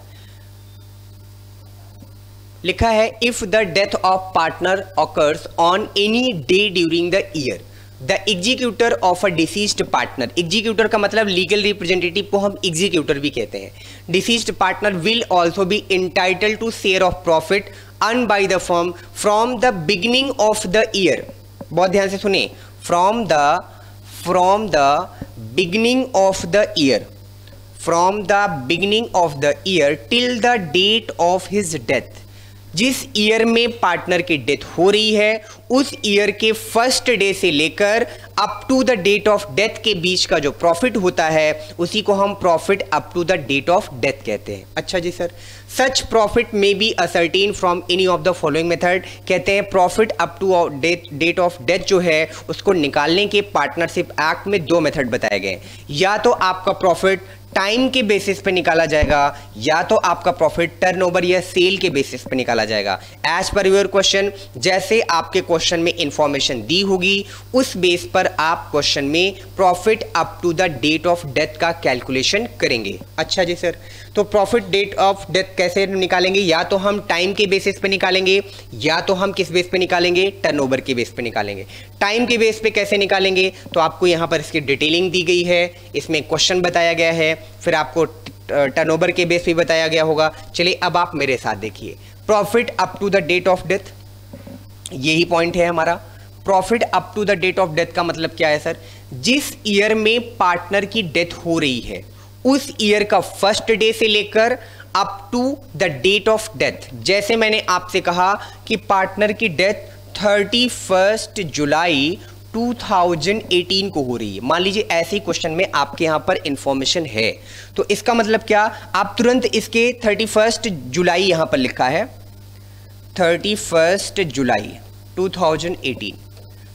लिखा है if the death of partner occurs on any day during the year the executor of a deceased partner. Executor का मतलब लीगल रिप्रेजेंटेटिव को हम एग्जीक्यूटर भी कहते हैं। Deceased partner will also be entitle to share of profit earn by the firm from the beginning of the year. बहुत ध्यान से सुने, from the beginning of the year, from the beginning of the year till the date of his death. जिस year में partner की death हो रही है उस ईयर के फर्स्ट डे से लेकर up to the date of death के बीच का जो प्रॉफिट होता है उसी को हम profit up to the date of death कहते हैं। अच्छा जी sir, such profit may be ascertained from any of the following method. कहते हैं profit up to date of death जो है उसको निकालने के पार्टनरशिप एक्ट में दो मेथड बताए गए। या तो आपका प्रॉफिट टाइम के बेसिस पे निकाला जाएगा या तो आपका प्रॉफिट टर्नओवर या सेल के बेसिस पे निकाला जाएगा। एज पर योर क्वेश्चन, जैसे आपके क्वेश्चन में इंफॉर्मेशन दी होगी उस बेस पर आप क्वेश्चन में profit up to the date of death का कैलकुलेशन करेंगे। अच्छा जी सर, तो प्रॉफिट डेट ऑफ डेथ कैसे निकालेंगे? या तो हम टाइम के बेसिस पे निकालेंगे या तो हम किस बेस पे निकालेंगे? टर्नओवर के बेस पे निकालेंगे। टाइम के बेस पे कैसे निकालेंगे? तो आपको यहाँ पर इसकी डिटेलिंग दी गई है, इसमें क्वेश्चन बताया गया है, फिर आपको टर्नओवर के बेस पे बताया गया होगा। चलिए अब आप मेरे साथ देखिए, profit up to the date of death, यही पॉइंट है हमारा। Profit up to the date of death का मतलब क्या है सर? जिस ईयर में पार्टनर की डेथ हो रही है उस ईयर का फर्स्ट डे से लेकर up to the date of death. जैसे मैंने आपसे कहा कि पार्टनर की डेथ 31 जुलाई 2018 को हो रही है, मान लीजिए ऐसे ही क्वेश्चन में आपके यहां पर इंफॉर्मेशन है, तो इसका मतलब क्या? आप तुरंत इसके 31 जुलाई यहां पर लिखा है 31 जुलाई 2018,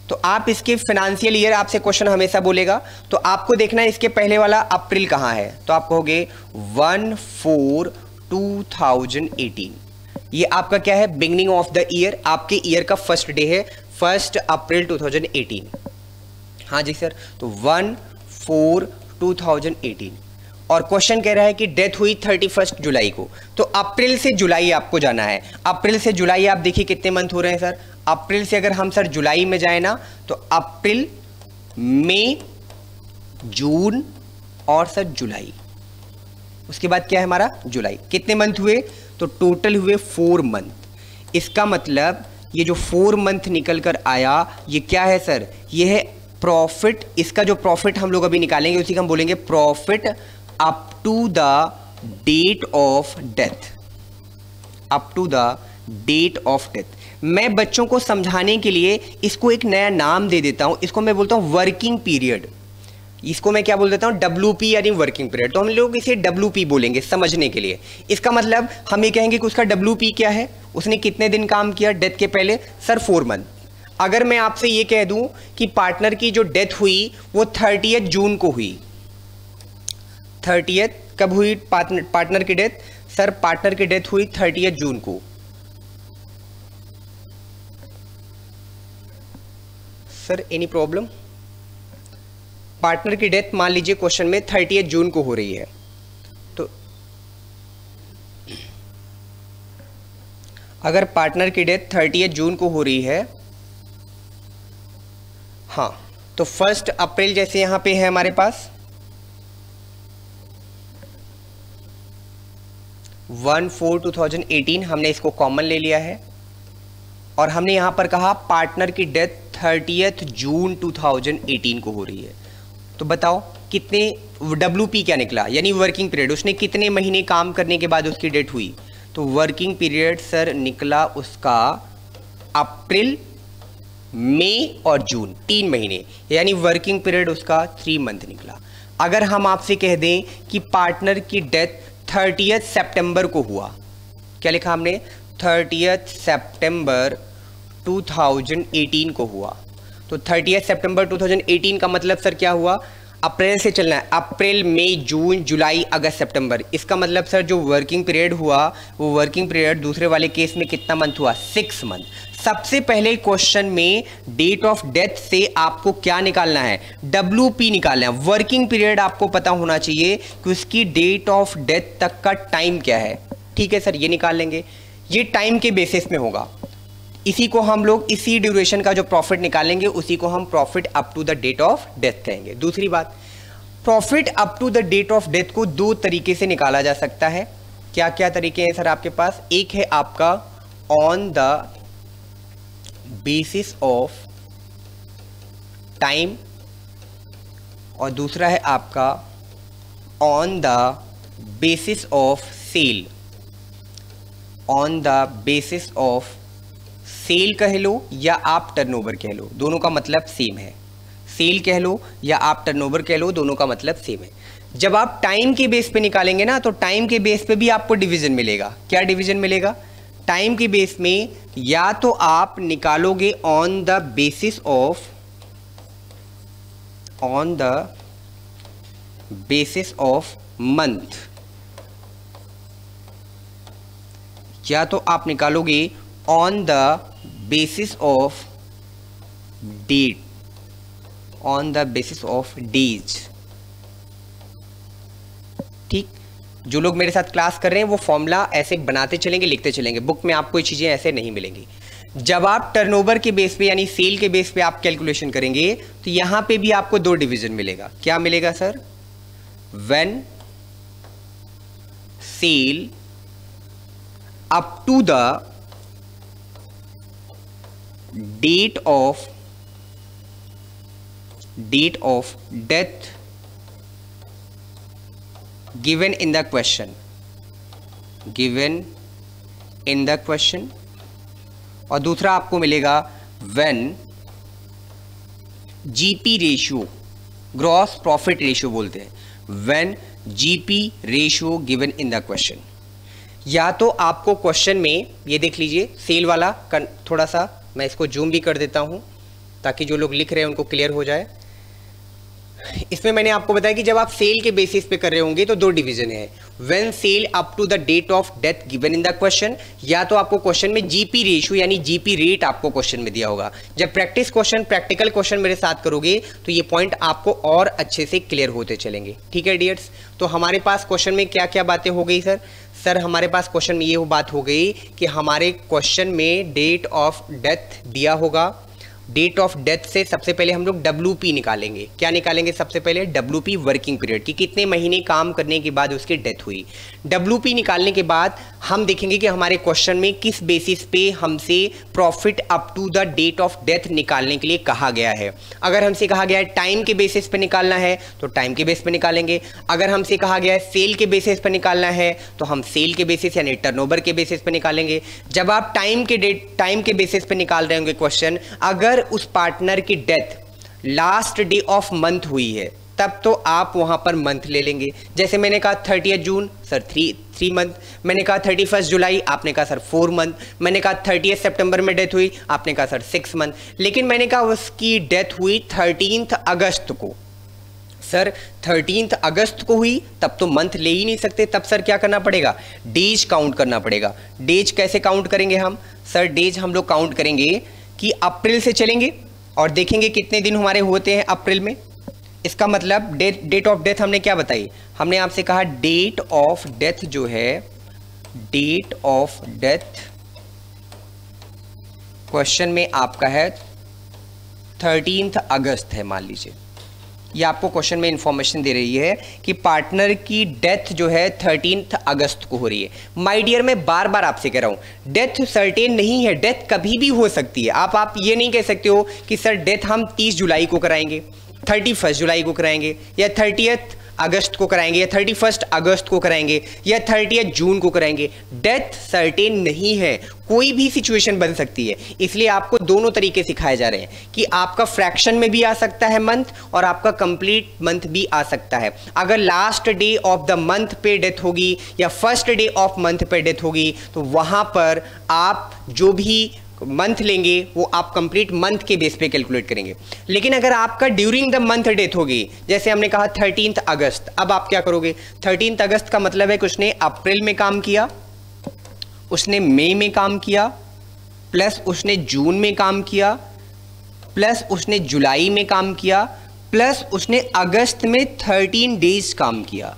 तो आप इसके फाइनेंशियल ईयर आपसे क्वेश्चन हमेशा बोलेगा, तो आपको देखना है इसके पहले वाला अप्रैल कहां है, तो आप कहोगे 1/4/2018। ये आपका क्या है? बिगिनिंग ऑफ द ईयर, आपके ईयर का फर्स्ट डे है 1 अप्रैल 2018। हाँ जी सर, तो 1/4/2018 और क्वेश्चन कह रहा है कि डेथ हुई 31 जुलाई को, तो अप्रैल से जुलाई आपको जाना है। अप्रैल से जुलाई आप देखिए कितने मंथ हो रहे हैं सर? अप्रैल से अगर हम सर जुलाई में जाए ना तो अप्रैल, मई, जून और सर जुलाई, उसके बाद क्या है हमारा? जुलाई। कितने मंथ हुए? तो टोटल हुए 4 मंथ। इसका मतलब ये जो 4 मंथ निकल कर आया ये क्या है सर? ये है प्रॉफिट। इसका जो प्रॉफिट हम लोग अभी निकालेंगे उसी को हम बोलेंगे profit up to the date of death, up to the date of death. मैं बच्चों को समझाने के लिए इसको एक नया नाम दे देता हूं, इसको मैं बोलता हूं वर्किंग पीरियड। इसको मैं क्या बोल देता हूं? WP यानी वर्किंग पीरियड। तो हम लोग इसे WP बोलेंगे समझने के लिए। इसका मतलब हम ये कहेंगे कि उसका WP क्या है, उसने कितने दिन काम किया डेथ के पहले? Sir 4 month. अगर मैं आपसे ये कह दूं कि पार्टनर की जो डेथ हुई वो 30 जून को हुई, 30 कब हुई पार्टनर की डेथ? सर पार्टनर की डेथ हुई 30 जून को। Sir any problem? पार्टनर की डेथ मान लीजिए क्वेश्चन में 30 जून को हो रही है, तो अगर पार्टनर की डेथ 30 जून को हो रही है, हाँ, तो 1 अप्रैल जैसे यहां पे है हमारे पास 1/4/2018, हमने इसको कॉमन ले लिया है और हमने यहां पर कहा पार्टनर की डेथ 30 जून 2018 को हो रही है। तो बताओ कितने WP क्या निकला, यानी वर्किंग पीरियड, उसने कितने महीने काम करने के बाद उसकी डेथ हुई? तो वर्किंग पीरियड सर निकला उसका अप्रैल, मई और जून, 3 महीने, यानी वर्किंग पीरियड उसका 3 मंथ निकला। अगर हम आपसे कह दें कि पार्टनर की डेथ 30 सितंबर को हुआ, क्या लिखा हमने? 30 सितंबर 2018 को हुआ, तो 30 सितंबर 2018 का मतलब सर क्या हुआ? अप्रैल से चलना है, अप्रैल मई जून जुलाई अगस्त सितंबर। इसका मतलब सर जो वर्किंग पीरियड हुआ वो वर्किंग पीरियड दूसरे वाले केस में कितना मंथ हुआ, 6 मंथ। सबसे पहले क्वेश्चन में डेट ऑफ डेथ से आपको क्या निकालना है, WP निकालना है। वर्किंग पीरियड आपको पता होना चाहिए कि उसकी डेट ऑफ डेथ तक का टाइम क्या है। ठीक है सर, ये निकाल लेंगे, ये टाइम के बेसिस में होगा। इसी को हम लोग, इसी ड्यूरेशन का जो प्रॉफिट निकालेंगे उसी को हम profit up to the date of death कहेंगे। दूसरी बात, profit up to the date of death को 2 तरीके से निकाला जा सकता है। क्या क्या तरीके हैं सर आपके पास? एक है आपका on the basis of time और दूसरा है आपका on the basis of sale. On the basis of sale कह लो या आप टर्नओवर कह लो, दोनों का मतलब सेम है। सेल कह लो या आप टर्नओवर कह लो, दोनों का मतलब सेम है। जब आप टाइम के बेस पे निकालेंगे ना, तो टाइम के बेस पे भी आपको डिवीजन मिलेगा। क्या डिवीजन मिलेगा? टाइम के बेस में या तो आप निकालोगे on the basis of month, या तो आप निकालोगे on the basis of date, on the basis of days. ठीक, जो लोग मेरे साथ क्लास कर रहे हैं वो फॉर्मूला ऐसे बनाते चलेंगे, लिखते चलेंगे। बुक में आपको ये चीजें ऐसे नहीं मिलेंगी। जब आप टर्नओवर के बेस पे यानी सेल के बेस पे आप कैलकुलेशन करेंगे तो यहां पे भी आपको 2 डिवीजन मिलेगा। क्या मिलेगा sir? When sale up to the date of death given in the question, और दूसरा आपको मिलेगा when GP ratio, gross profit ratio बोलते हैं, when GP ratio given in the question। या तो आपको क्वेश्चन में ये देख लीजिए सेल वाला, थोड़ा सा मैं इसको जूम भी कर देता हूं ताकि जो लोग लिख रहे हैं उनको क्लियर हो जाए। इसमें मैंने आपको बताया कि जब आप सेल के बेसिस पे कर रहे होंगे तो 2 डिवीजन है, when sale up to the date of death given in the question, या तो आपको क्वेश्चन में जीपी रेशियो यानी जीपी रेट आपको क्वेश्चन में दिया होगा। जब प्रैक्टिकल क्वेश्चन मेरे साथ करोगे तो ये पॉइंट आपको और अच्छे से क्लियर होते चलेंगे। ठीक है डियर्स, तो हमारे पास क्वेश्चन में क्या क्या बातें हो गई सर हमारे पास क्वेश्चन में ये बात हो गई कि हमारे क्वेश्चन में डेट ऑफ डेथ दिया होगा। डेट ऑफ डेथ से सबसे पहले हम लोग WP निकालेंगे। क्या निकालेंगे? सबसे पहले WP वर्किंग पीरियड की कितने महीने काम करने के बाद उसकी डेथ हुई। WP निकालने के बाद हम देखेंगे कि हमारे क्वेश्चन में किस बेसिस पे हमसे profit up to the date of death निकालने के लिए कहा गया है। अगर हमसे कहा गया है टाइम के बेसिस पे निकालना है तो टाइम के बेस पे निकालेंगे। अगर हमसे कहा गया है सेल के बेसिस पे निकालना है तो हम सेल के बेसिस यानी टर्नओवर के बेसिस पे निकालेंगे। जब आप टाइम के बेसिस पे निकाल रहे होंगे क्वेश्चन, अगर उस पार्टनर की death last day of month हुई है तब तो आप वहां पर मंथ ले लेंगे। जैसे मैंने कहा 30 जून सर 3 मंथ, मैंने कहा 31 जुलाई, आपने कहा सर 4 मंथ, मैंने कहा 30 सितंबर में डेथ हुई, आपने कहा सर 6 मंथ। लेकिन मैंने कहा उसकी डेथ हुई 13 अगस्त को, सर 13 अगस्त को हुई, तब तो मंथ ले ही नहीं सकते। तब सर क्या करना पड़ेगा? डेज काउंट करना पड़ेगा। डेज कैसे काउंट करेंगे हम? सर डेज हम लोग काउंट करेंगे कि अप्रैल से चलेंगे और देखेंगे कितने दिन हमारे होते हैं अप्रैल में। इसका मतलब डेट ऑफ डेथ हमने क्या बताई? हमने आपसे कहा डेट ऑफ डेथ जो है, डेट ऑफ डेथ क्वेश्चन में आपका है 13 अगस्त है मान लीजिए। ये आपको क्वेश्चन में इंफॉर्मेशन दे रही है कि पार्टनर की डेथ जो है 13 अगस्त को हो रही है। माय डियर, मैं बार बार आपसे कह रहा हूं डेथ सर्टेन नहीं है, डेथ कभी भी हो सकती है। आप ये नहीं कह सकते हो कि सर डेथ हम 30 जुलाई को कराएंगे, 31 जुलाई को कराएंगे, या 30 अगस्त को कराएंगे, या 31 अगस्त को कराएंगे, या 30 जून को कराएंगे। डेथ सर्टेन नहीं है, कोई भी सिचुएशन बन सकती है। इसलिए आपको दोनों तरीके सिखाए जा रहे हैं कि आपका फ्रैक्शन में भी आ सकता है मंथ और आपका कंप्लीट मंथ भी आ सकता है। अगर last day of the month पे डेथ होगी या फर्स्ट डे ऑफ मंथ पे डेथ होगी तो वहां पर आप जो भी मंथ लेंगे वो आप कंप्लीट मंथ के बेस पे कैलकुलेट करेंगे। लेकिन अगर आपका ड्यूरिंग द मंथ डेथ होगी, जैसे हमने कहा 13 अगस्त, अब आप क्या करोगे? 13 अगस्त का मतलब है कि उसने अप्रैल में काम किया, उसने मई में काम किया, प्लस उसने जून में काम किया, प्लस उसने जुलाई में काम किया, प्लस उसने अगस्त में 13 डेज काम किया,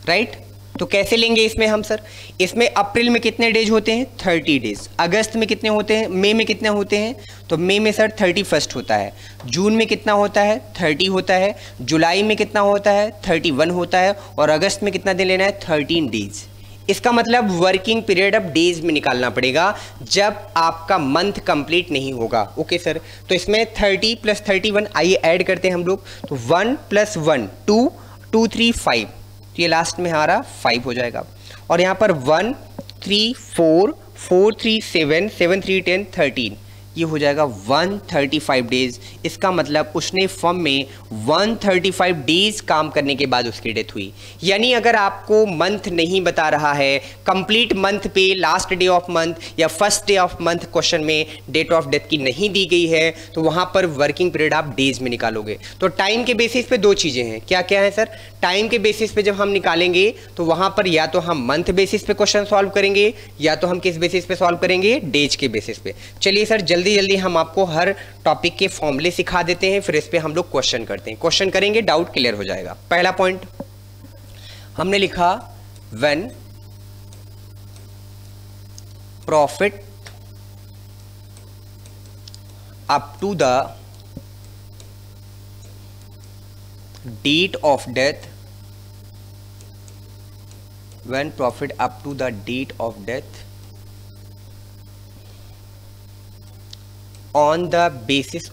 राइट? तो कैसे लेंगे इसमें हम सर? इसमें अप्रैल में कितने डेज होते हैं? 30 डेज। अगस्त में कितने होते हैं? मई में कितने होते हैं? तो मई में सर 31 होता है। जून में कितना होता है? 30 होता है। जुलाई में कितना होता है? 31 होता है। और अगस्त में कितना दिन लेना है? 13 डेज। इसका मतलब वर्किंग पीरियड अब डेज में निकालना पड़ेगा जब आपका मंथ कंप्लीट नहीं होगा। ओके सर, तो इसमें 30 प्लस 31 आइए ऐड करते हैं हम लोग। तो 1 + 1 2 2 3 5, तो ये लास्ट में हमारा 5 हो जाएगा। और यहाँ पर 1 3 4 4 3 7 7 3 10 13, ये हो जाएगा 135 डेज। इसका मतलब उसने फर्म में 135 डेज काम करने के बाद उसकी डेथ हुई। यानी अगर आपको मंथ नहीं बता रहा है, कंप्लीट मंथ पे लास्ट डे ऑफ मंथ या first day of month question में डेट ऑफ डेथ की नहीं दी गई है, तो वहाँ पर वर्किंग पीरियड आप डेज में निकालोगे। तो टाइम के बेसिस पे दो चीज़ें हैं। क्या क्या है सर? टाइम के बेसिस पे जब हम निकालेंगे तो वहाँ पर या तो हम मंथ बेसिस पे क्वेश्चन सॉल्व करेंगे, या तो हम किस बेसिस पे सॉल्व करेंगे? डेज के बेसिस पे। चलिए सर जल्दी जल्दी हम आपको हर टॉपिक के फॉर्मूले सिखा देते हैं, फिर इस पे हम लोग क्वेश्चन करते हैं। क्वेश्चन करेंगे, डाउट क्लियर हो जाएगा। पहला पॉइंट हमने लिखा, when profit up to the date of death, when profit up to the date of death on the basis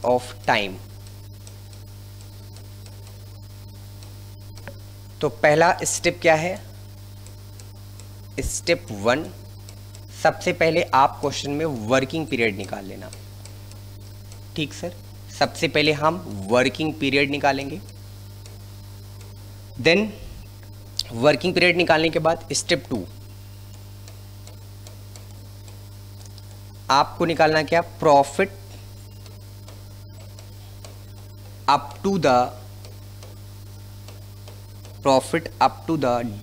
of time। तो पहला स्टेप क्या है? स्टेप 1, सबसे पहले आप क्वेश्चन में वर्किंग पीरियड निकाल लेना। ठीक सर, सबसे पहले हम वर्किंग पीरियड निकालेंगे। देन वर्किंग पीरियड निकालने के बाद स्टेप 2, आपको निकालना क्या? Profit up to the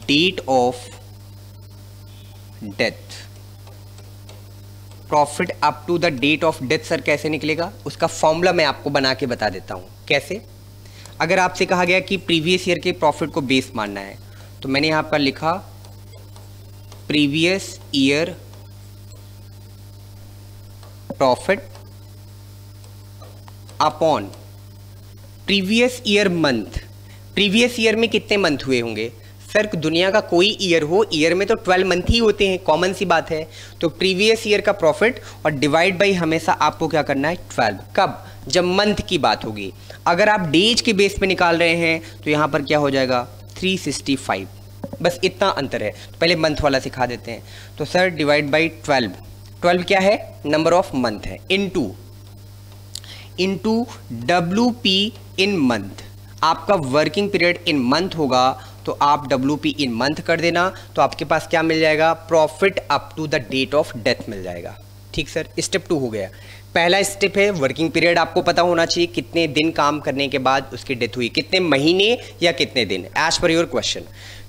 date of death. Profit up to the date of death sir कैसे निकलेगा? उसका फॉर्मूला मैं आपको बना के बता देता हूं। कैसे? अगर आपसे कहा गया कि प्रीवियस ईयर के प्रॉफिट को बेस मानना है, तो मैंने यहां पर लिखा previous year profit upon previous year month. Previous year में कितने मंथ हुए होंगे सर? दुनिया का कोई ईयर हो, ईयर में तो 12 मंथ ही होते हैं, कॉमन सी बात है। तो प्रीवियस ईयर का प्रॉफिट और डिवाइड बाई हमेशा आपको क्या करना है? 12। कब? जब मंथ की बात होगी। अगर आप डेज के बेस पे निकाल रहे हैं तो यहां पर क्या हो जाएगा? 365। बस इतना अंतर है। तो पहले मंथ वाला सिखा देते हैं। तो सर डिवाइड बाई 12, 12 क्या है? नंबर ऑफ मंथ है, इनटू WP इन मंथ। आपका वर्किंग पीरियड इन मंथ होगा तो आप WP इन मंथ कर देना, तो आपके पास क्या मिल जाएगा? Profit up to the date of death मिल जाएगा। ठीक सर, स्टेप 2 हो गया। पहला स्टेप है वर्किंग पीरियड आपको पता होना चाहिए, कितने दिन काम करने के बाद उसकी डेथ हुई, कितने महीने या कितने दिन, एज पर योर क्वेश्चन।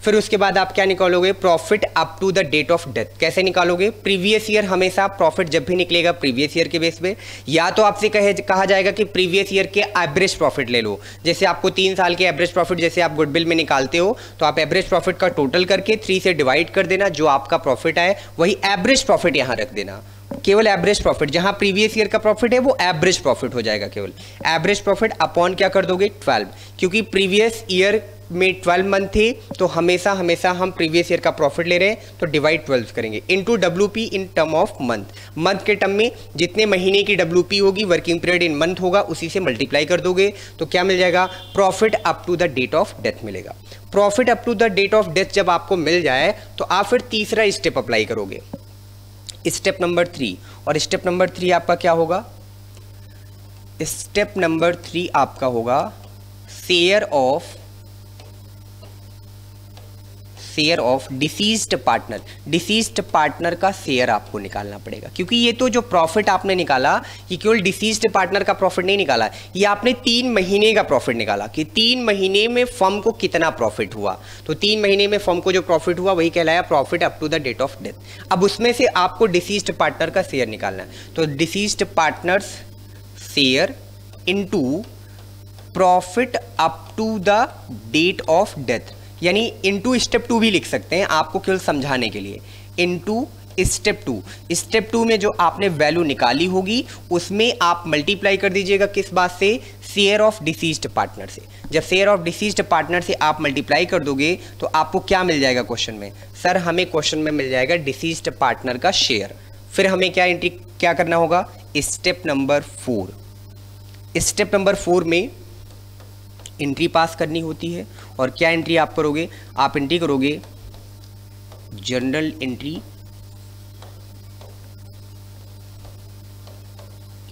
फिर उसके बाद आप क्या निकालोगे? Profit up to the date of death. कैसे निकालोगे? प्रीवियस ईयर, हमेशा प्रॉफिट जब भी निकलेगा प्रीवियस ईयर के बेस पे, या तो आपसे कहा जाएगा कि प्रीवियस ईयर के एवरेज प्रॉफिट ले लो। जैसे आपको 3 साल के एवरेज प्रॉफिट जैसे आप गुडविल में निकालते हो, तो आप एवरेज प्रॉफिट का टोटल करके 3 से डिवाइड कर देना, जो आपका प्रॉफिट आए वही एवरेज प्रॉफिट यहाँ रख देना। केवल एवरेज प्रॉफिट, जहां प्रीवियस ईयर का प्रॉफिट है वो एवरेज प्रॉफिट हो जाएगा। केवल एवरेज प्रॉफिट अपॉन क्या कर दोगे? 12, क्योंकि प्रीवियस ईयर में 12 मंथ थे, तो हमेशा हम प्रीवियस ईयर का प्रॉफिट ले रहे हैं, तो डिवाइड 12 करेंगे into WP in term of month. Month के टर्म में जितने महीने की WP होगी, वर्किंग पीरियड इन मंथ होगा, उसी से मल्टीप्लाई कर दोगे, तो क्या मिल जाएगा? Profit up to the date of death मिलेगा। Profit up to the date of death जब आपको मिल जाए, तो आप फिर तीसरा स्टेप अप्लाई करोगे, स्टेप नंबर 3। और स्टेप नंबर 3 आपका क्या होगा? स्टेप नंबर 3 आपका होगा share share of deceased partner. Deceased partner का शेयर आपको निकालना पड़ेगा, क्योंकि ये तो जो प्रॉफिट आपने निकाला ये केवल डिसीज्ड पार्टनर का प्रॉफिट नहीं निकाला, ये आपने 3 महीने का प्रॉफिट निकाला कि 3 महीने में फर्म को कितना प्रॉफिट हुआ। तो 3 महीने में फर्म को जो प्रॉफिट हुआ वही कहलाया profit up to the date of death. अब उसमें से आपको डिसीज्ड पार्टनर का शेयर निकालना है। तो deceased partners share into profit up to the date of death, यानी इनटू स्टेप 2 भी लिख सकते हैं आपको केवल समझाने के लिए। इनटू स्टेप 2, स्टेप 2 में जो आपने वैल्यू निकाली होगी उसमें आप मल्टीप्लाई कर दीजिएगा किस बात से, शेयर ऑफ डिसीज्ड पार्टनर से। जब शेयर ऑफ डिसीज्ड पार्टनर से आप मल्टीप्लाई कर दोगे तो आपको क्या मिल जाएगा क्वेश्चन में, सर हमें क्वेश्चन में मिल जाएगा डिसीज्ड पार्टनर का शेयर। फिर हमें क्या करना होगा, स्टेप नंबर 4। स्टेप नंबर 4 में एंट्री पास करनी होती है। और क्या एंट्री आप करोगे, आप एंट्री करोगे जनरल एंट्री,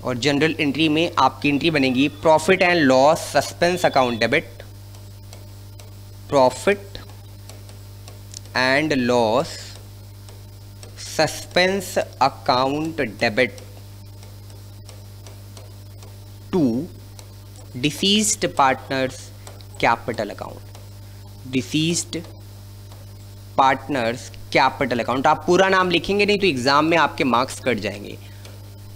और जनरल एंट्री में आपकी एंट्री बनेगी profit and loss suspense account debit, profit and loss suspense account debit to deceased partners capital account. Deceased partners capital account, आप पूरा नाम लिखेंगे नहीं तो एग्जाम में आपके मार्क्स कट जाएंगे।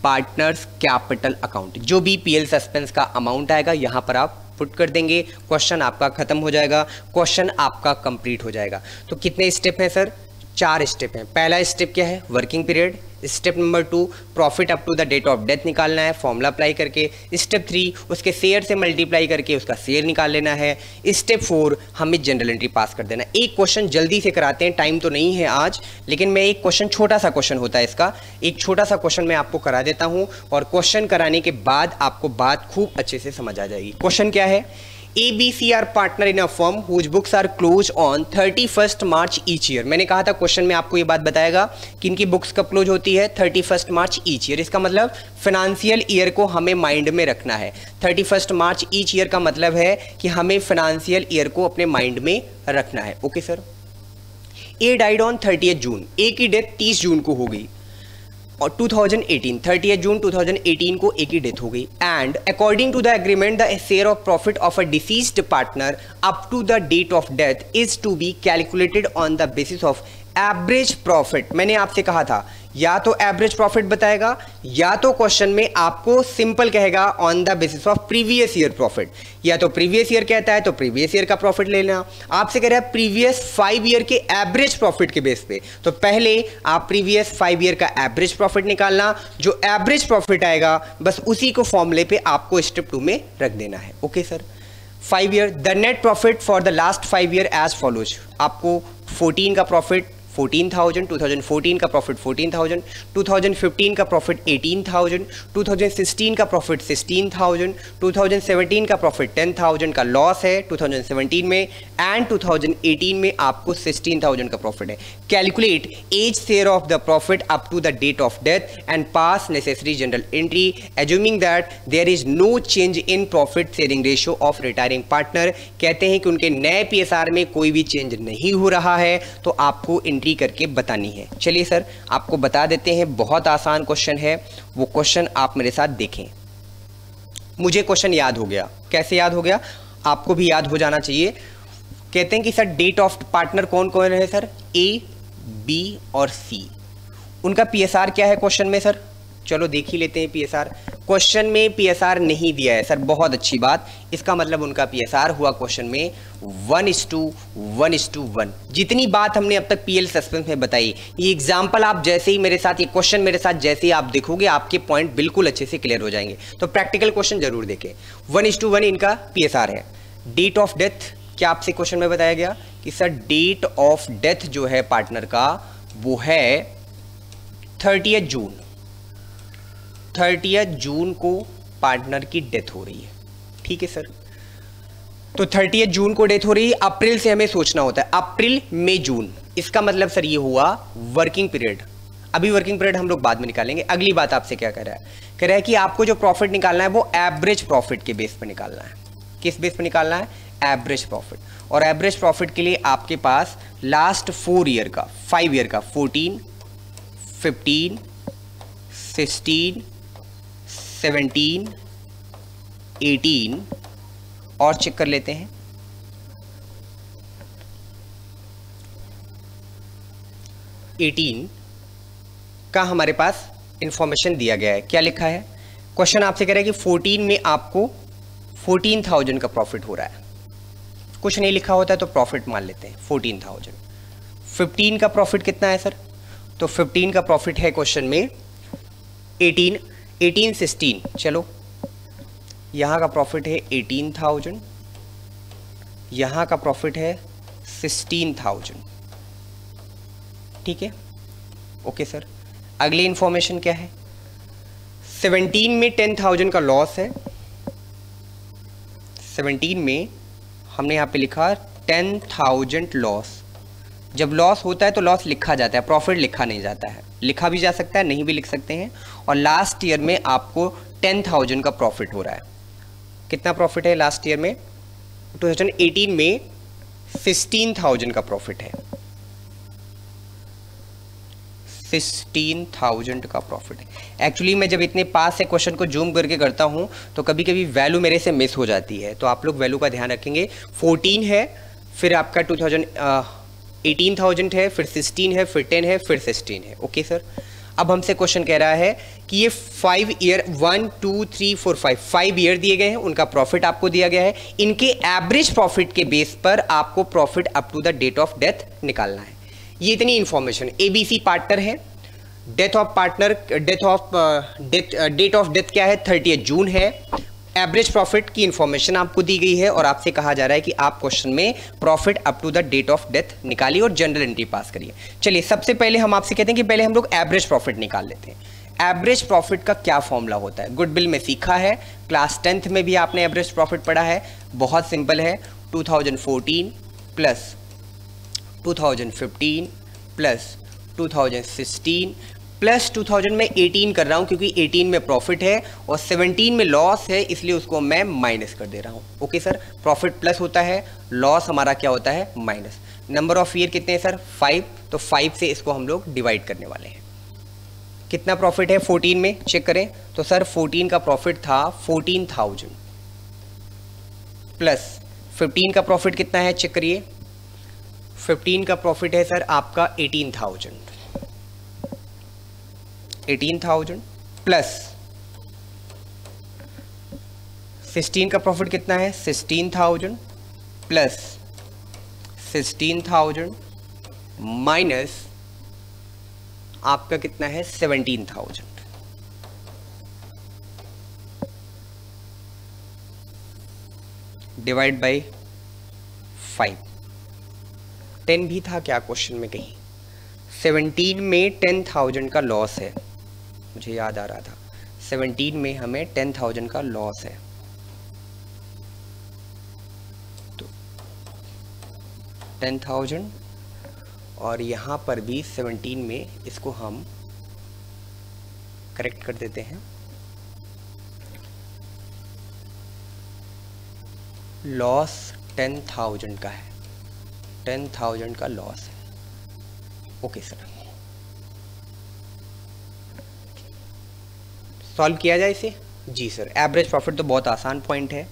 पार्टनर्स कैपिटल अकाउंट, जो भी पीएल सस्पेंस का अमाउंट आएगा यहां पर आप पुट कर देंगे, क्वेश्चन आपका खत्म हो जाएगा, क्वेश्चन आपका कंप्लीट हो जाएगा। तो कितने स्टेप हैं सर, 4 स्टेप हैं। पहला स्टेप क्या है, working period. Step number 2 profit up to the date of death निकालना है फॉर्मूला अप्लाई करके। स्टेप 3 उसके शेयर से मल्टीप्लाई करके उसका शेयर निकाल लेना है। स्टेप 4 हमें जनरल एंट्री पास कर देना। एक क्वेश्चन जल्दी से कराते हैं, टाइम तो नहीं है आज, लेकिन मैं एक क्वेश्चन, छोटा सा क्वेश्चन होता है इसका, एक छोटा सा क्वेश्चन मैं आपको करा देता हूं और क्वेश्चन कराने के बाद आपको बात खूब अच्छे से समझ आ जाएगी। क्वेश्चन क्या है, ABC are partner in a firm whose books are closed on 31st March each year। मैंने कहा था क्वेश्चन में आपको ये बात बताएगा कि इनकी बुक्स कब क्लोज होती है, 31st मार्च ईच ईयर। इसका मतलब फाइनेंशियल ईयर को हमें माइंड में रखना है। 31st मार्च ईच ईयर का मतलब है कि हमें फाइनेंशियल ईयर को अपने माइंड में रखना है। Okay sir. A died on 30th जून, ए की डेथ 30 जून को हो गई और 2018 30 जून 2018 को एक ही डेथ हो गई। And according to the agreement the share of profit of a deceased partner up to the date of death is to be calculated on the basis of average profit. मैंने आपसे कहा था या तो एवरेज प्रॉफिट बताएगा या तो question में आपको सिंपल कहेगा on the basis of previous year profit. या तो प्रीवियस ईयर कहता है तो प्रीवियस ईयर का प्रॉफिट ले लेना। आपसे कह रहा है प्रीवियस 5 ईयर के एवरेज प्रॉफिट के बेस पे, तो पहले आप प्रीवियस 5 ईयर का एवरेज प्रॉफिट निकालना, जो एवरेज प्रॉफिट आएगा बस उसी को फॉर्मूले पे आपको स्टेप 2 में रख देना है। Okay sir. 5 year, the net profit for the last 5 year as follows. आपको 14 का प्रॉफिट 14,000, 2014 का प्रॉफिट 14,000, 2015 का प्रॉफिट 18,000, 2016 का प्रॉफिट 16,000, 2017 का प्रॉफिट 10,000 का लॉस है 2017 में, एंड 2018 में आपको 16,000 का प्रॉफिट है। Calculate as share of the profit up to the date of death and pass necessary general entry assuming that there is no change in profit sharing ratio of retiring partner. कहते हैं कि उनके नए PSR में कोई भी change नहीं हो रहा है, तो आपको एंट्री करके बतानी है। चलिए सर आपको बता देते हैं, बहुत आसान क्वेश्चन है, वो क्वेश्चन आप मेरे साथ देखें। मुझे क्वेश्चन याद हो गया। कैसे याद हो गया, आपको भी याद हो जाना चाहिए। कहते हैं कि सर डेट ऑफ पार्टनर कौन कौन है सर, ए, बी और सी। उनका पीएसआर क्या है क्वेश्चन में सर, चलो देख ही लेते हैं पीएसआर। क्वेश्चन में पीएसआर नहीं दिया है सर, बहुत अच्छी बात। इसका मतलब उनका पीएसआर हुआ क्वेश्चन में 1:1:1। जितनी बात हमने अब तक पीएल सस्पेंस में बताई, ये एग्जाम्पल आप जैसे ही मेरे साथ, ये क्वेश्चन मेरे साथ जैसे ही आप देखोगे आपके पॉइंट बिल्कुल अच्छे से क्लियर हो जाएंगे। तो प्रैक्टिकल क्वेश्चन जरूर देखें। 1:1 इनका पीएसआर है। डेट ऑफ डेथ क्या आपसे क्वेश्चन में बताया गया कि सर डेट ऑफ डेथ जो है पार्टनर का वो है 30 जून। 30 जून को पार्टनर की डेथ हो रही है, ठीक है सर। तो 30 जून को डेथ हो रही है, अप्रैल से हमें सोचना होता है, अप्रैल मई जून। इसका मतलब सर ये हुआ वर्किंग पीरियड। अभी वर्किंग पीरियड हम लोग बाद में निकालेंगे। अगली बात आपसे क्या कह रहा है, कह रहा है कि आपको जो प्रॉफिट निकालना है वो एवरेज प्रॉफिट के बेस पर निकालना है। किस बेस पर निकालना है, एवरेज प्रॉफिट, और एवरेज प्रॉफिट के लिए आपके पास लास्ट 4 ईयर का, 5 ईयर का 14, 15, 16, 17, 18 और चेक कर लेते हैं 18 का हमारे पास इंफॉर्मेशन दिया गया है। क्या लिखा है? क्वेश्चन आपसे कह रहा है कि 14 में आपको 14,000 का प्रॉफिट हो रहा है। कुछ नहीं लिखा होता है तो प्रॉफिट मान लेते हैं 14,000। 15 का प्रॉफिट कितना है सर? तो 15 का प्रॉफिट है क्वेश्चन में 18, 16, चलो यहाँ का प्रॉफिट है 18,000, यहाँ का प्रॉफिट है 16,000। ठीक है, ओके सर। अगली इंफॉर्मेशन क्या है? 17 में 10,000 का लॉस है। 17 में हमने यहाँ पे लिखा 10,000 लॉस। जब लॉस होता है तो लॉस लिखा जाता है, प्रॉफिट लिखा नहीं जाता है। लिखा भी जा सकता है, नहीं भी लिख सकते हैं। और लास्ट ईयर में आपको 10,000 का प्रॉफिट हो रहा है। कितना प्रॉफिट है लास्ट ईयर में? 2018 में 16,000 का प्रॉफिट है। 16,000 का प्रॉफिट है। एक्चुअली मैं जब इतने पास से क्वेश्चन को जूम करके करता हूं तो कभी कभी वैल्यू मेरे से मिस हो जाती है, तो आप लोग वैल्यू का ध्यान रखेंगे। 14 है, फिर आपका 18,000 है, फिर 16 है, फिर 10 है, फिर 16 है। Okay sir. अब हमसे क्वेश्चन कह रहा है कि ये 5 ईयर 1 2 3 4 5 ईयर दिए गए हैं, उनका प्रॉफिट आपको दिया गया है। इनके एवरेज प्रॉफिट के बेस पर आपको profit up to the date of death निकालना है। ये इतनी इंफॉर्मेशन। एबीसी पार्टनर है, date of partner, date of death क्या है? 30 जून है। एवरेज प्रॉफिट की इंफॉर्मेशन आपको दी गई है और आपसे कहा जा रहा है कि आप क्वेश्चन में profit up to the date of death निकालिए और जनरल एंट्री पास करिए। चलिए, सबसे पहले हम आपसे कहते हैं कि पहले हम लोग एवरेज प्रॉफिट निकाल लेते हैं। एवरेज प्रॉफिट का क्या फॉर्मूला होता है? गुडविल में सीखा है, क्लास 10th में भी आपने एवरेज प्रॉफिट पढ़ा है। बहुत सिंपल है, 2014 प्लस 2015 प्लस 2016 प्लस 2000 में 18 कर रहा हूं क्योंकि 18 में प्रॉफिट है और 17 में लॉस है, इसलिए उसको मैं माइनस कर दे रहा हूं। Okay sir. प्रॉफिट प्लस होता है, लॉस हमारा क्या होता है? माइनस। नंबर ऑफ ईयर कितने हैं सर? 5, तो 5 से इसको हम लोग डिवाइड करने वाले हैं। कितना प्रॉफिट है 14 में? चेक करें तो सर 14 का प्रॉफिट था 14,000 प्लस 15 का प्रॉफिट कितना है? चेक करिए। 15 का प्रॉफिट है सर आपका 18,000 प्लस 16 का प्रॉफिट कितना है? 16,000 प्लस 16,000 माइनस आपका कितना है? 17,000। Divide by 5। 10 भी था क्या क्वेश्चन में कहीं? 17 में 10,000 का लॉस है, मुझे याद आ रहा था। 17 में हमें 10,000 का लॉस है, तो 10,000 और यहाँ पर भी 17 में इसको हम करेक्ट कर देते हैं। लॉस 10,000 का है, 10,000 का लॉस है। ओके सर, सॉल्व किया जाए इसे? जी सर। एवरेज प्रॉफिट तो बहुत आसान पॉइंट है,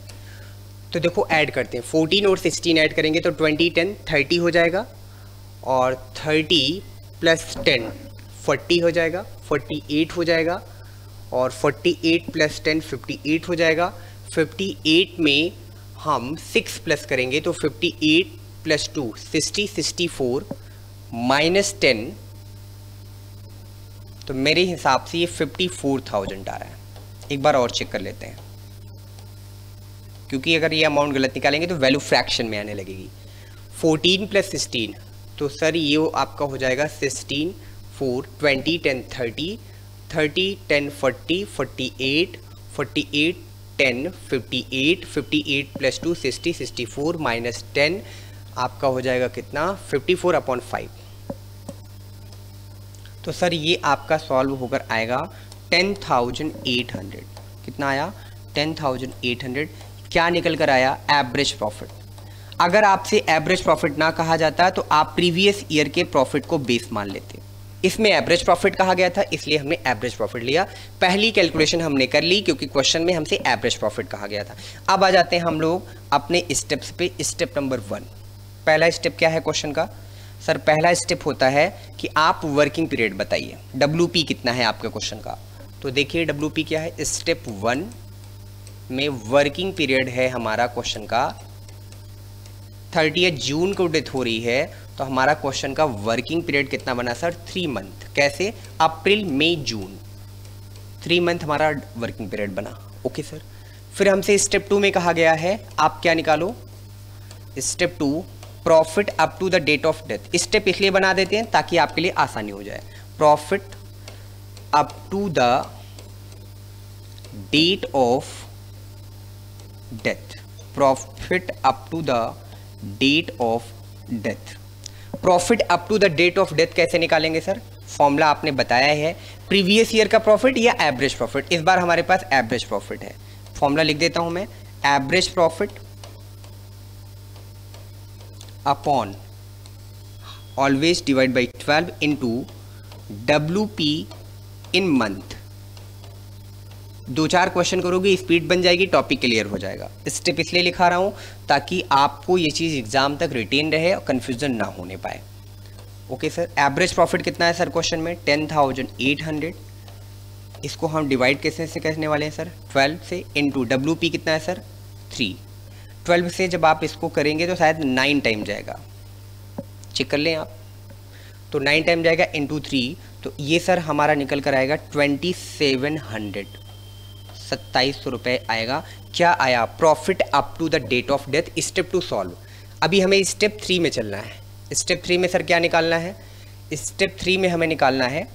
तो देखो ऐड करते हैं। 14 और 16 ऐड करेंगे तो 20 10 30 हो जाएगा, और 30 प्लस 10 40 हो जाएगा, 48 हो जाएगा, और 48 प्लस 10 58 हो जाएगा। 58 में हम 6 प्लस करेंगे तो 58 प्लस 2 60 64 माइनस 10, तो मेरे हिसाब से ये 54,000 आ रहा है। एक बार और चेक कर लेते हैं, क्योंकि अगर ये अमाउंट गलत निकालेंगे तो वैल्यू फ्रैक्शन में आने लगेगी। 14 प्लस 16, तो सर ये आपका हो जाएगा 16 4 20 10 30 30 10 40 48 48 10 58 58 प्लस 2 60 64 माइनस 10 आपका हो जाएगा कितना? 54/5। तो सर ये आपका सॉल्व होकर आएगा 10,800। कितना आया? 10,800। क्या निकल कर आया? Average profit. अगर आपसे एवरेज प्रॉफिट ना कहा जाता तो आप प्रीवियस ईयर के प्रॉफिट को बेस मान लेते। इसमें एवरेज प्रॉफिट कहा गया था, इसलिए हमने एवरेज प्रॉफिट लिया। पहली कैलकुलेशन हमने कर ली क्योंकि क्वेश्चन में हमसे एवरेज प्रॉफिट कहा गया था। अब आ जाते हैं हम लोग अपने स्टेप्स पे। स्टेप नंबर 1, पहला स्टेप क्या है क्वेश्चन का? सर पहला स्टेप होता है कि आप वर्किंग पीरियड बताइए, WP कितना है आपके क्वेश्चन का। तो देखिए WP क्या है। स्टेप 1 में वर्किंग पीरियड है हमारा क्वेश्चन का 30 जून को डेथ हो रही है, तो हमारा क्वेश्चन का वर्किंग पीरियड कितना बना सर? 3 मंथ। कैसे? अप्रैल मई जून, 3 मंथ हमारा वर्किंग पीरियड बना। Okay sir. फिर हमसे स्टेप 2 में कहा गया है आप क्या निकालो? Step 2 profit up to the date of death. Step इसलिए बना देते हैं ताकि आपके लिए आसानी हो जाए। Profit up to the date of death, profit up to the date of death. Profit up to the date of death कैसे निकालेंगे सर? फॉर्मूला आपने बताया है, प्रीवियस ईयर का प्रॉफिट या एवरेज प्रॉफिट। इस बार हमारे पास एवरेज प्रॉफिट है। फॉर्मूला लिख देता हूं मैं, average profit upon always divide by 12 into WP in month. 2-4 question करोगे, स्पीड बन जाएगी, टॉपिक क्लियर हो जाएगा। स्टेप इसलिए लिखा रहा हूं ताकि आपको ये चीज़ एग्जाम तक रिटेन रहे और कन्फ्यूजन ना होने पाए। Okay sir. एवरेज प्रॉफिट कितना है सर क्वेश्चन में? 10,800। इसको हम डिवाइड कैसे से करने वाले हैं सर? 12 से। इंटू WP कितना है सर? 3। 12 से जब आप इसको करेंगे तो शायद 9 टाइम जाएगा, चेक कर लें आप। तो 9 टाइम जाएगा इंटू 3, तो ये सर हमारा निकल कर आएगा 2700, 2700 रुपये आएगा। क्या आया? Profit up to the date of death. Step 2 solve. अभी हमें स्टेप 3 में चलना है। स्टेप 3 में सर क्या निकालना है? स्टेप 3 में हमें निकालना है,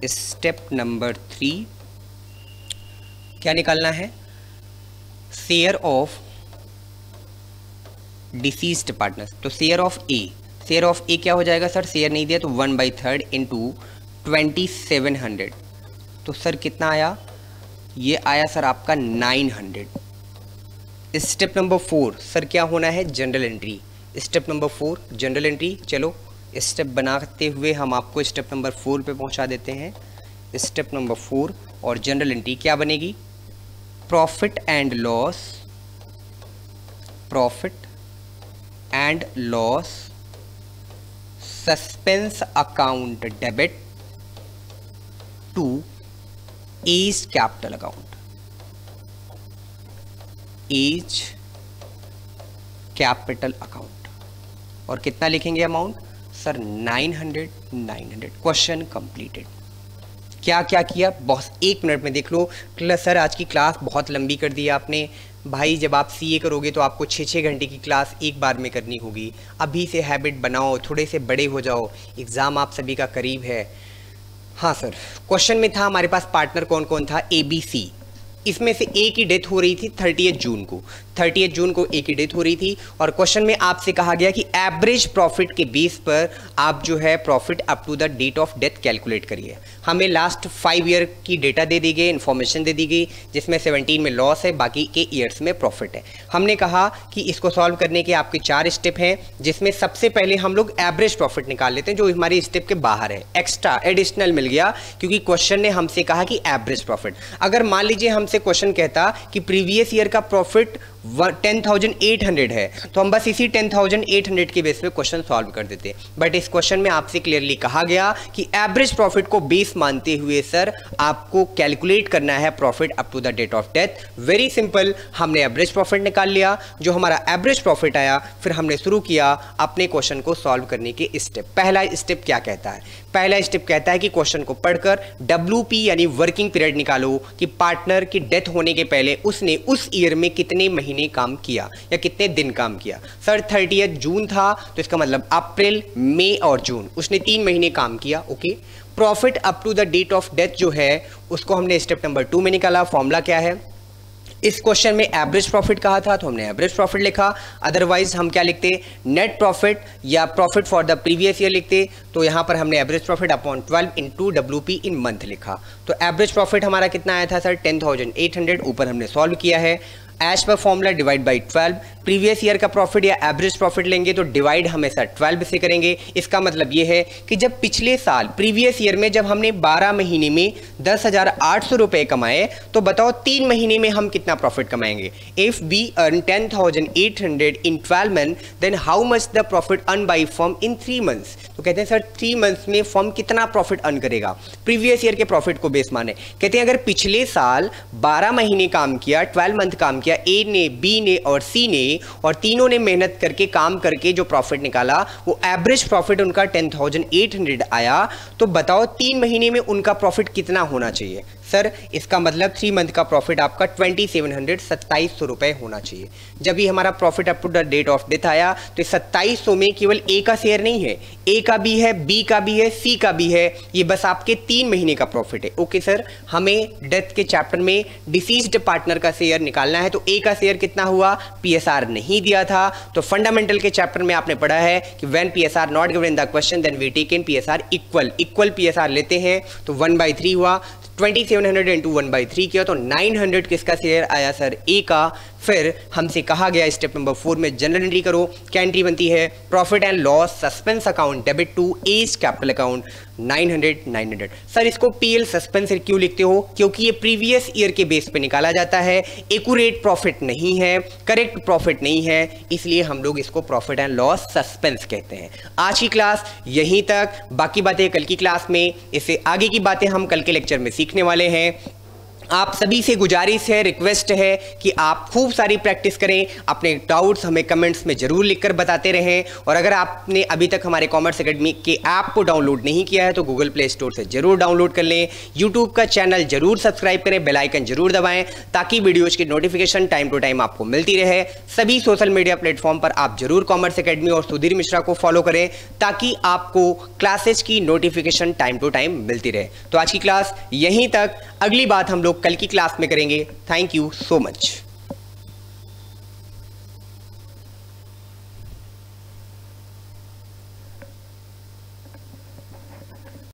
स्टेप नंबर 3 क्या निकालना है? Share of deceased partners. तो share of A, share of A क्या हो जाएगा सर? शेयर नहीं दिया तो 1/3 इंटू 2700। तो सर कितना आया? ये आया सर आपका 900। स्टेप नंबर 4 सर क्या होना है? General entry. Step number 4 general entry. चलो स्टेप बनाते हुए हम आपको स्टेप नंबर 4 पे पहुंचा देते हैं। स्टेप नंबर 4 और जनरल एंट्री क्या बनेगी? Profit and loss, profit and loss suspense account debit to A's capital account, A's capital account. और कितना लिखेंगे अमाउंट सर? 900। Question completed. क्या क्या किया बॉस? 1 मिनट में देख लो। सर आज की क्लास बहुत लंबी कर दी आपने। भाई जब आप CA करोगे तो आपको 6-6 घंटे की क्लास एक बार में करनी होगी। अभी से हैबिट बनाओ, थोड़े से बड़े हो जाओ, एग्ज़ाम आप सभी का करीब है। हाँ सर, क्वेश्चन में था हमारे पास पार्टनर कौन कौन था? ABC। इसमें से ए की डेथ हो रही थी 30 जून को, 30 जून को ए की डेथ हो रही थी। और क्वेश्चन में आपसे कहा गया कि एवरेज प्रॉफिट के बेस पर आप जो है profit up to the date of death calculate करिए। हमें लास्ट 5 ईयर की डेटा दे दी गई, इन्फॉर्मेशन दे दी गई, जिसमें 17 में लॉस है, बाकी के ईयर्स में प्रॉफिट है। हमने कहा कि इसको सॉल्व करने के आपके 4 स्टेप हैं, जिसमें सबसे पहले हम लोग एवरेज प्रॉफिट निकाल लेते हैं, जो हमारी स्टेप के बाहर है, एक्स्ट्रा एडिशनल मिल गया, क्योंकि क्वेश्चन ने हमसे कहा कि एवरेज प्रॉफिट। अगर मान लीजिए हमसे क्वेश्चन कहता कि प्रीवियस ईयर का प्रॉफिट 10,800 है, तो हम बस इसी 10,800 के बेस पे क्वेश्चन सॉल्व कर देते। बट इस क्वेश्चन में आपसे क्लियरली कहा गया कि एवरेज प्रॉफिट को बेस मानते हुए सर आपको कैलकुलेट करना है profit up to the date of death. Very simple, हमने एवरेज प्रॉफिट निकाल लिया। जो हमारा एवरेज प्रॉफिट आया, फिर हमने शुरू किया अपने क्वेश्चन को सॉल्व करने के स्टेप। पहला स्टेप क्या कहता है? पहला स्टेप कहता है कि क्वेश्चन को पढ़कर WP यानी वर्किंग पीरियड निकालो कि पार्टनर की डेथ होने के पहले उसने उस ईयर में कितने महीने काम किया या कितने दिन काम किया। सर 30 जून था, तो इसका मतलब अप्रैल, मई और जून, उसने 3 महीने काम किया। Okay. Profit up to the date of death जो है उसको हमने स्टेप नंबर 2 में निकाला। फॉर्मूला क्या है? इस क्वेश्चन में एवरेज प्रॉफिट कहा था, तो हमने एवरेज प्रॉफिट लिखा। अदरवाइज हम क्या लिखते? नेट प्रॉफिट या profit for the previous year लिखते। तो यहाँ पर हमने average profit upon 12 into WP in month लिखा। तो एवरेज प्रॉफिट हमारा कितना आया था सर? 10,800। ऊपर हमने सॉल्व किया है। As per formula divide by 12। Previous year का प्रॉफिट या एवरेज प्रॉफिट लेंगे तो डिवाइड हमेशा 12 से करेंगे। इसका मतलब ये है कि जब पिछले साल प्रीवियस ईयर में जब हमने 12 महीने में 10,800 रुपये कमाए तो बताओ 3 महीने में हम कितना प्रॉफिट कमाएंगे। If we earn 10,800 in 12 month then how much the profit earn by firm in 3 months. तो कहते हैं सर 3 मंथ्स में फर्म कितना प्रॉफिट अर्न करेगा, प्रीवियस ईयर के प्रॉफिट को बेस माने। कहते हैं अगर पिछले साल 12 महीने काम किया, 12 मंथ काम किया, ए ने, बी ने और सी ने, और तीनों ने मेहनत करके काम करके जो प्रॉफिट निकाला वो एवरेज प्रॉफिट उनका 10,800 आया, तो बताओ 3 महीने में उनका प्रॉफिट कितना होना चाहिए। सर इसका मतलब 3 मंथ का प्रॉफिट आपका 2700 रुपए होना चाहिए। जब ये हमारा profit up to the date of death आया तो 2700 में केवल ए का शेयर नहीं है, ए का भी है, बी का भी है, सी का भी है, ये बस आपके 3 महीने का प्रॉफिट है। ओके सर, हमें डेथ के चैप्टर में डिसीज्ड पार्टनर का शेयर निकालना है, तो ए का शेयर कितना हुआ, पीएसआर नहीं दिया था। तो फंडामेंटल के चैप्टर में आपने पढ़ा है कि when PSR not given in the question then we take in PSR equal PSR लेते हैं, तो 1/3 हुआ। 2700 इंटू 1/3 किया तो 900 किसका शेयर आया सर, ए का। फिर हमसे कहा गया स्टेप नंबर 4 में जनरल एंट्री करो। क्या एंट्री बनती है, profit and loss suspense account debit to A's capital account 900। Sir इसको पीएल सस्पेंस क्यों लिखते हो, क्योंकि ये प्रीवियस ईयर के बेस पे निकाला जाता है, एक्यूरेट प्रॉफिट नहीं है, करेक्ट प्रॉफिट नहीं है, इसलिए हम लोग इसको प्रॉफिट एंड लॉस सस्पेंस कहते हैं। आज की क्लास यहीं तक, बाकी बातें कल की क्लास में, इससे आगे की बातें हम कल के लेक्चर में सीखने वाले हैं। आप सभी से गुजारिश है, रिक्वेस्ट है कि आप खूब सारी प्रैक्टिस करें, अपने डाउट्स हमें कमेंट्स में जरूर लिखकर बताते रहें। और अगर आपने अभी तक हमारे कॉमर्स एकेडमी के ऐप को डाउनलोड नहीं किया है तो गूगल प्ले स्टोर से जरूर डाउनलोड कर लें। यूट्यूब का चैनल जरूर सब्सक्राइब करें, बेल आइकन जरूर दबाएं ताकि वीडियोज़ की नोटिफिकेशन टाइम टू टाइम आपको मिलती रहे। सभी सोशल मीडिया प्लेटफॉर्म पर आप जरूर कॉमर्स एकेडमी और सुधीर मिश्रा को फॉलो करें ताकि आपको क्लासेज की नोटिफिकेशन टाइम टू टाइम मिलती रहे। तो आज की क्लास यहीं तक, अगली बात हम लोग कल की क्लास में करेंगे। Thank you so much.